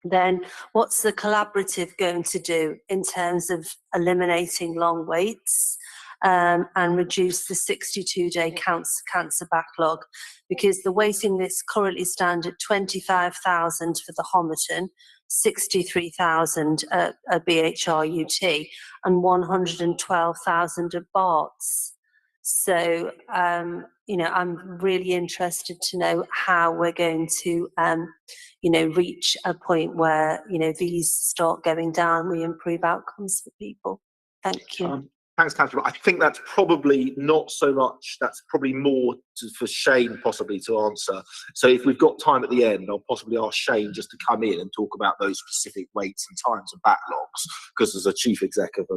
then what's the collaborative going to do in terms of eliminating long waits? and reduce the 62-day cancer backlog, because the waiting lists currently stand at 25,000 for the Homerton, 63,000 at BHRUT, and 112,000 at Barts. So, you know, I'm really interested to know how we're going to, you know, reach a point where, you know, these start going down, we improve outcomes for people. Thank you. Thanks, Councillor. I think that's probably not so much, that's probably more for Shane possibly to answer. So if we've got time at the end, I'll possibly ask Shane just to come in and talk about those specific waits and times and backlogs, because as a chief exec of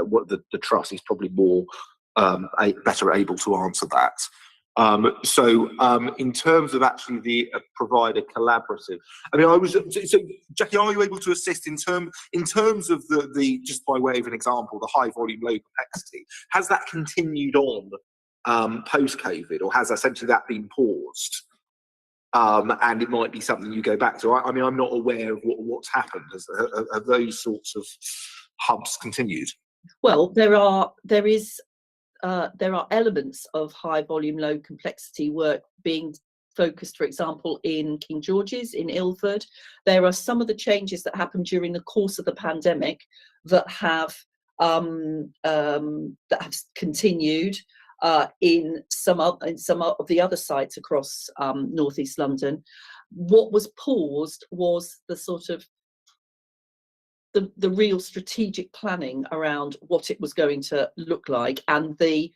what the trust is probably more better able to answer that. In terms of actually the provider collaborative, I mean, so Jacqui, are you able to assist in terms of the just by way of an example, the high volume, low complexity? Has that continued on post COVID, or has essentially that been paused? And it might be something you go back to. I mean, I'm not aware of what's happened. Have those sorts of hubs continued? Well, there are elements of high volume, low complexity work being focused, for example, in King George's, in Ilford. There are some of the changes that happened during the course of the pandemic that have continued in some of the other sites across North East London. What was paused was the sort of the real strategic planning around what it was going to look like, and the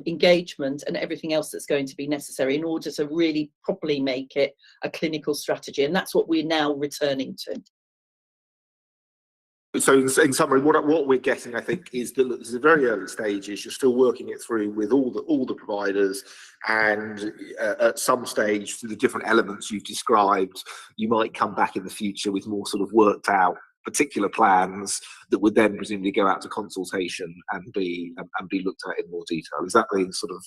engagement and everything else that's going to be necessary in order to really properly make it a clinical strategy. And that's what we're now returning to. So in summary, what we're getting, I think, is that this is a very early stages. You're still working it through with all the providers, and at some stage, through the different elements you've described, you might come back in the future with more sort of worked out particular plans that would then presumably go out to consultation and be looked at in more detail. Is that the sort of,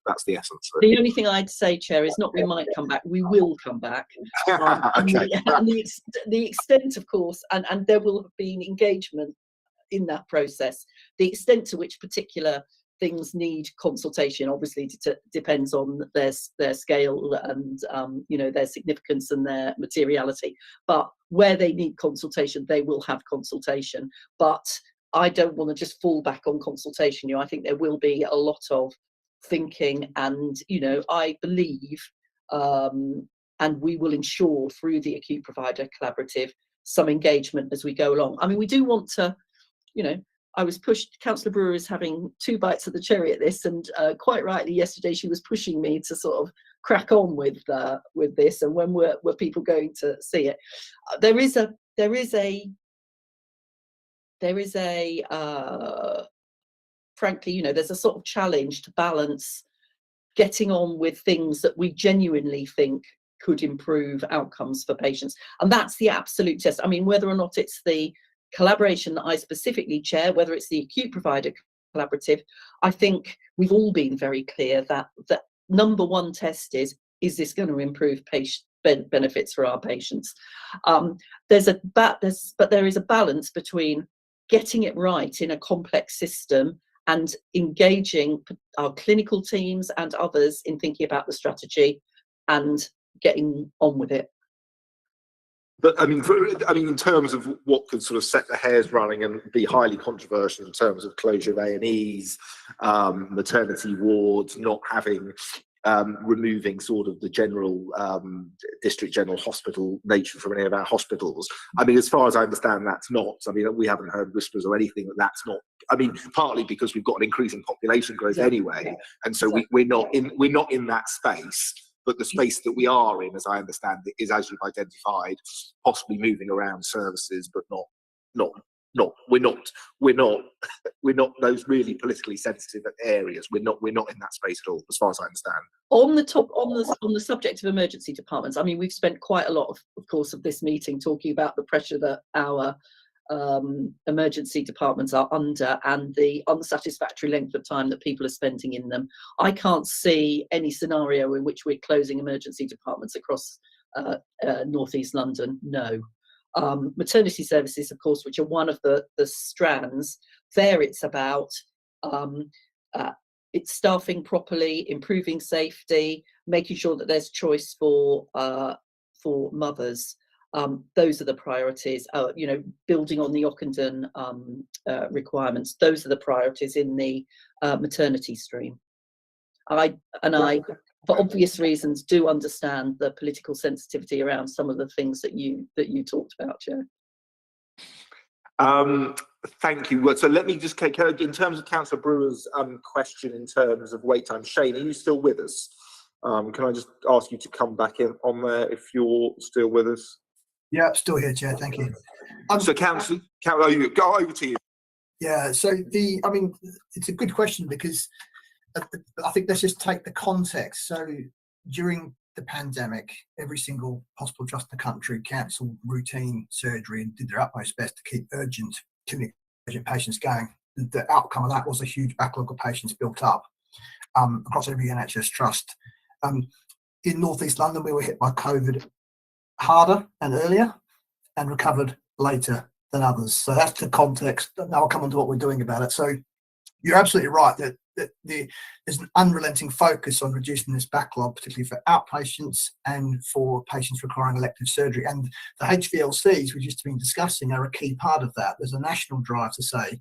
that's the essence of it? The only thing I'd say, Chair, is not we might come back, we will come back. Okay. And the extent, of course, and there will have been engagement in that process. The extent to which particular things need consultation obviously depends on their scale and you know, their significance and their materiality. But where they need consultation, they will have consultation. But I don't want to just fall back on consultation. You know, I think there will be a lot of thinking, and you know, I believe, and we will ensure through the acute provider collaborative some engagement as we go along. I mean, we do want to, you know, I was pushed, Councillor Brewer is having 2 bites of the cherry at this, and quite rightly yesterday she was pushing me to sort of crack on with this, and when were people going to see it? There is a frankly, you know, there's a sort of challenge to balance getting on with things that we genuinely think could improve outcomes for patients, and that's the absolute test. I mean, whether or not it's the collaboration that I specifically chair, whether it's the acute provider collaborative, I think we've all been very clear that the number one test is this going to improve patient benefits for our patients? But there is a balance between getting it right in a complex system and engaging our clinical teams and others in thinking about the strategy and getting on with it. But I mean, in terms of what could sort of set the hairs running and be highly controversial in terms of closure of A&Es, maternity wards, not having, removing sort of the general district general hospital nature from any of our hospitals. I mean, as far as I understand, that's not. I mean, we haven't heard whispers or anything that's not. I mean, partly because we've got an increasing population growth anyway, and so we're not in that space. But the space that we are in, as I understand it, is, as you've identified, possibly moving around services, but we're not those really politically sensitive areas. We're not in that space at all, as far as I understand. On the subject of emergency departments, I mean, we've spent quite a lot of course of this meeting talking about the pressure that our emergency departments are under and the unsatisfactory length of time that people are spending in them. I can't see any scenario in which we're closing emergency departments across North East London. No. Maternity services, of course, which are one of the strands There it's about it's staffing properly, improving safety, making sure that there's choice for mothers. Those are the priorities. You know, building on the Ockenden requirements. Those are the priorities in the maternity stream. I, for obvious reasons, do understand the political sensitivity around some of the things that you talked about, Chair. Thank you. Well, so let me just take in terms of Councillor Brewer's question in terms of wait time. Shane, are you still with us? Can I just ask you to come back in on there if you're still with us? Yeah, still here, Chair. Thank you. So, Councillor, go over to you. Yeah. So I mean, it's a good question because I think let's just take the context. So during the pandemic, every single hospital trust in the country cancelled routine surgery and did their utmost best to keep urgent patients going. The outcome of that was a huge backlog of patients built up across every NHS trust. In North East London, we were hit by COVID harder and earlier and recovered later than others. So that's the context. Now I'll come on to what we're doing about it. So you're absolutely right that there's an unrelenting focus on reducing this backlog, particularly for outpatients and for patients requiring elective surgery. And the HVLCs we've just been discussing are a key part of that. There's a national drive to say,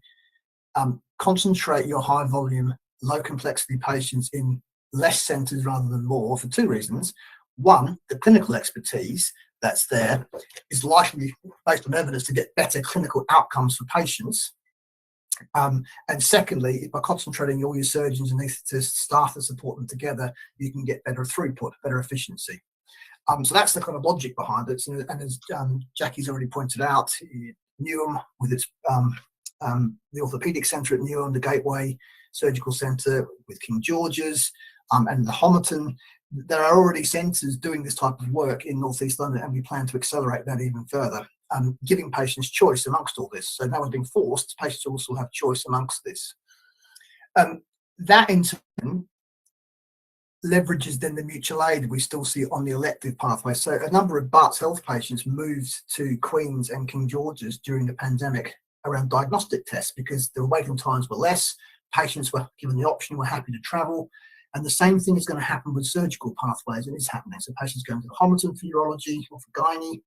concentrate your high volume, low complexity patients in less centres rather than more for two reasons. One, the clinical expertise that's there is likely, based on evidence, to get better clinical outcomes for patients. And secondly, by concentrating all your surgeons and the staff that support them together, you can get better throughput, better efficiency. So that's the kind of logic behind it. And as Jackie's already pointed out, Newham with its the orthopaedic centre at Newham, the Gateway Surgical Centre with King George's, and the Homerton, there are already centres doing this type of work in North East London, and we plan to accelerate that even further. Giving patients choice amongst all this. So no one's being forced, patients also have choice amongst this. That in turn leverages then the mutual aid we still see on the elective pathway. So a number of Barts Health patients moved to Queen's and King George's during the pandemic around diagnostic tests because the waiting times were less, patients were given the option, were happy to travel. And the same thing is going to happen with surgical pathways, and it's happening. So patients going to the Homerton for urology or for gynae,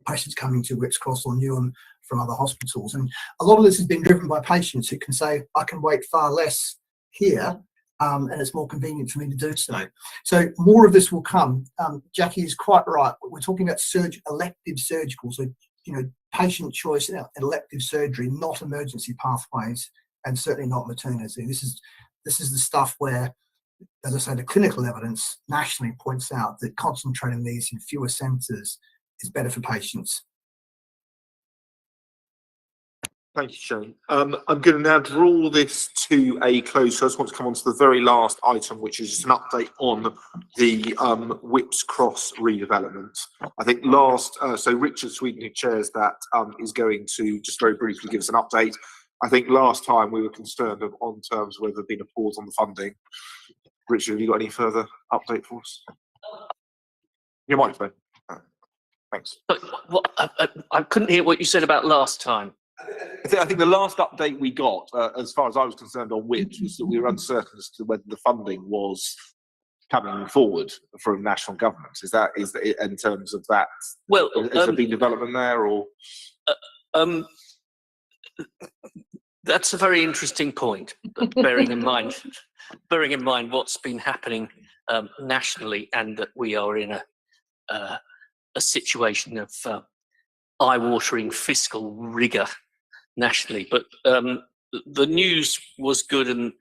patients coming to Whipps Cross or Newham from other hospitals. And a lot of this has been driven by patients who can say, I can wait far less here, and it's more convenient for me to do so. So more of this will come. Jackie is quite right. We're talking about elective surgical, so patient choice in elective surgery, not emergency pathways, and certainly not maternity. This is the stuff where, as I say, the clinical evidence nationally points out that concentrating these in fewer centres is better for patients. Thank you, Shane. I'm going to now draw this to a close. So I just want to come on to the very last item, which is just an update on the Whipps Cross redevelopment. I think so Richard Sweden, who chairs that, is going to just very briefly give us an update. I think last time we were concerned on terms whether there'd been a pause on the funding. Richard, have you got any further update for us? Your microphone. Thanks. But I couldn't hear what you said about last time. I think the last update we got, as far as I was concerned on Whipps, was that we were uncertain as to whether the funding was coming forward from national government. Is it in terms of that? Well, has there been development there, or? That's a very interesting point. Bearing in mind what's been happening nationally, and that we are in a situation of eye-watering fiscal rigour nationally. But the news was good, and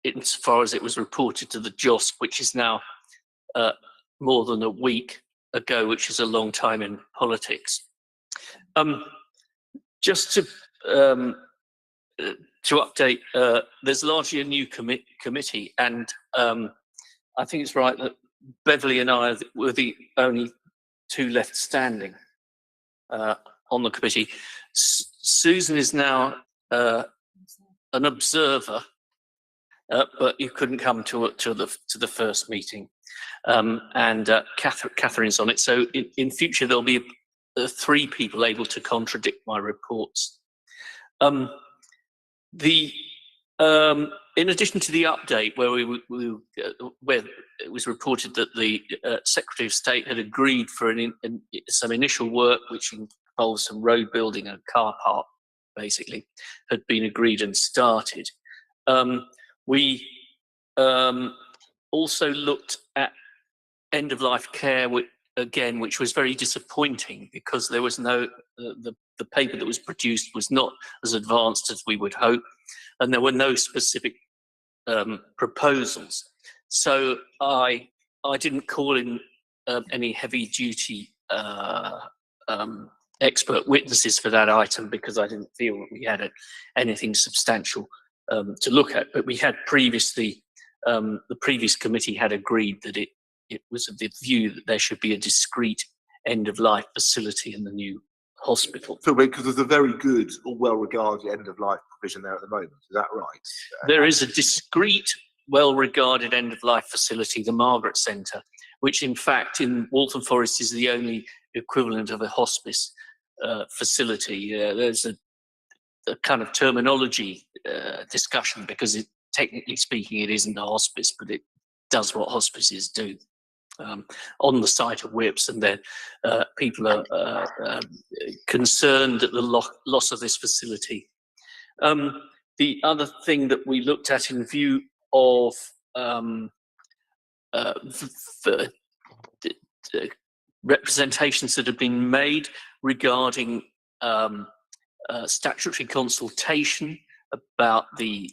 insofar as it was reported to the Jhosc, which is now more than a week ago, which is a long time in politics. Just to update, there's largely a new committee, and I think it's right that Beverly and I were the only two left standing on the committee. Susan is now an observer, but you couldn't come to the first meeting, and Catherine's on it. So in future there'll be 3 people able to contradict my reports. In addition to the update, where where it was reported that the Secretary of State had agreed for some initial work, which involves some road building and a car park, basically, had been agreed and started. We also looked at end-of-life care, which was very disappointing because there was no the paper that was produced was not as advanced as we would hope, and there were no specific proposals. So I didn't call in any heavy-duty expert witnesses for that item because I didn't feel that we had anything substantial to look at. But we had previously, the previous committee had agreed that it was of the view that there should be a discrete end-of-life facility in the new hospital. So because there's a very good or well-regarded end-of-life provision there at the moment, is that right? There is a discrete, well-regarded end-of-life facility, the Margaret Centre, which in fact in Waltham Forest is the only equivalent of a hospice facility. There's a kind of terminology discussion because technically speaking it isn't a hospice, but it does what hospices do. On the site of Whips, and then people are concerned at the loss of this facility. The other thing that we looked at in view of the representations that have been made regarding statutory consultation about the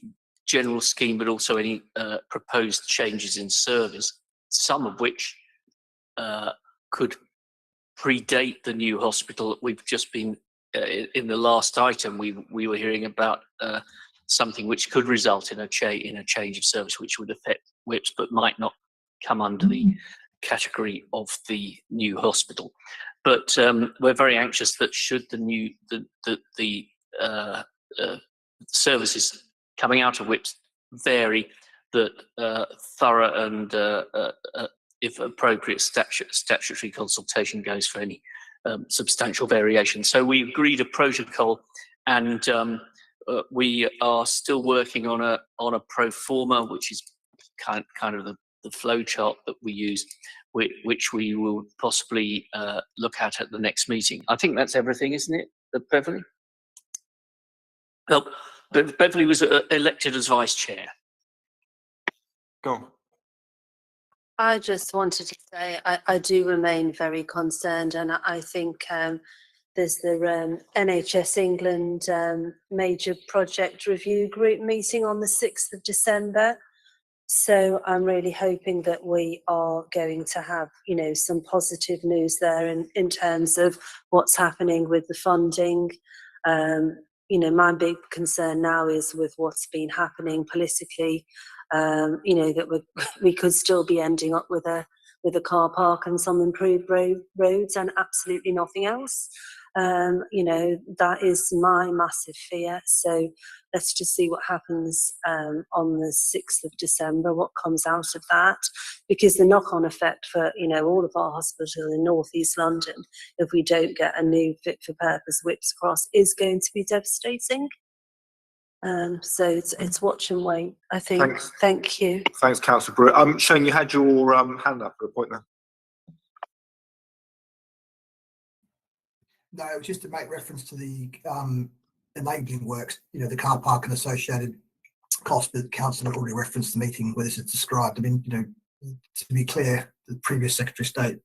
general scheme, but also any proposed changes in service, some of which could predate the new hospital. We've just been, in the last item, we were hearing about something which could result in a change of service which would affect Whips, but might not come under the category of the new hospital. But we're very anxious that should the services coming out of Whips vary, that thorough and, if appropriate, statutory consultation goes for any substantial variation. So we agreed a protocol, and we are still working on a pro forma, which is kind of the flow chart that we use, which we will possibly look at the next meeting. I think that's everything, isn't it, Beverly? Well, Beverly was elected as vice chair. Go on. I just wanted to say I do remain very concerned, and I think there's the NHS England major project review group meeting on the 6th of December. So I'm really hoping that we are going to have, some positive news there in terms of what's happening with the funding. My big concern now is with what's been happening politically. That we could still be ending up with a car park and some improved roads and absolutely nothing else. That is my massive fear. So let's just see what happens on the 6th of December, what comes out of that, because the knock-on effect for all of our hospitals in North East London, if we don't get a new fit-for-purpose Whips Cross, is going to be devastating. So it's watch and wait, I think. Thanks. Thank you. Thanks, Councillor Brewer. Shane, you had your hand up for a point there. No, it was just to make reference to the enabling works, the car park and associated cost that Councillor already referenced the meeting where this is described. I mean, to be clear, the previous Secretary of State,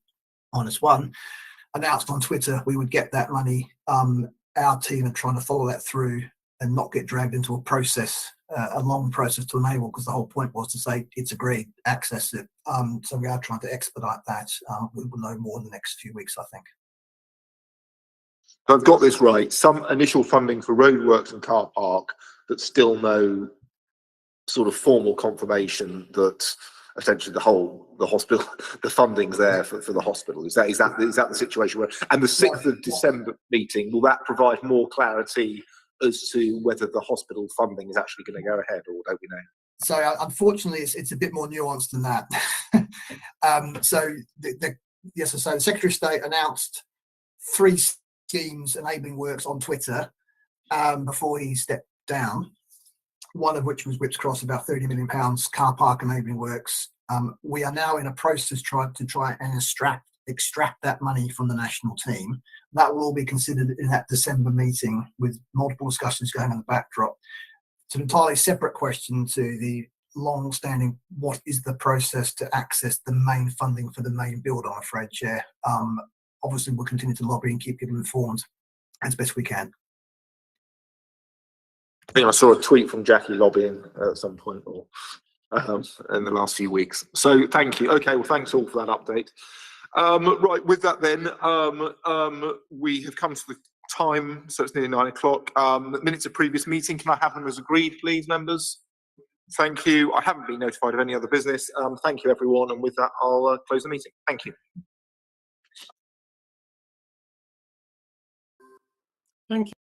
-1, announced on Twitter we would get that money. Our team are trying to follow that through and not get dragged into a process, a long process to enable, because the whole point was to say it's agreed, access it. So we are trying to expedite that. We will know more in the next few weeks, I think. I've got this right. Some initial funding for roadworks and car park, but still no sort of formal confirmation that essentially the hospital, the funding's there for the hospital. Is that the situation where? And the 6th of December meeting, will that provide more clarity as to whether the hospital funding is actually going to go ahead, or don't we know? So unfortunately, it's a bit more nuanced than that. So the Secretary of State announced 3 schemes enabling works on Twitter. before he stepped down, one of which was Whips Cross, about £30 million, car park enabling works. We are now in a process to try and extract that money from the national team. That will all be considered in that December meeting with multiple discussions going on the backdrop. It's an entirely separate question to the long-standing, what is the process to access the main funding for the main build, I'm afraid, Chair. Obviously, we'll continue to lobby and keep people informed as best we can. I think I saw a tweet from Jackie lobbying at some point or in the last few weeks. So thank you. Okay, well, thanks all for that update. Right, with that then, we have come to the time, so it's nearly 9 o'clock. Minutes of previous meeting, can I have them as agreed, please, members? Thank you. I haven't been notified of any other business. Thank you, everyone. And with that, I'll close the meeting. Thank you. Thank you.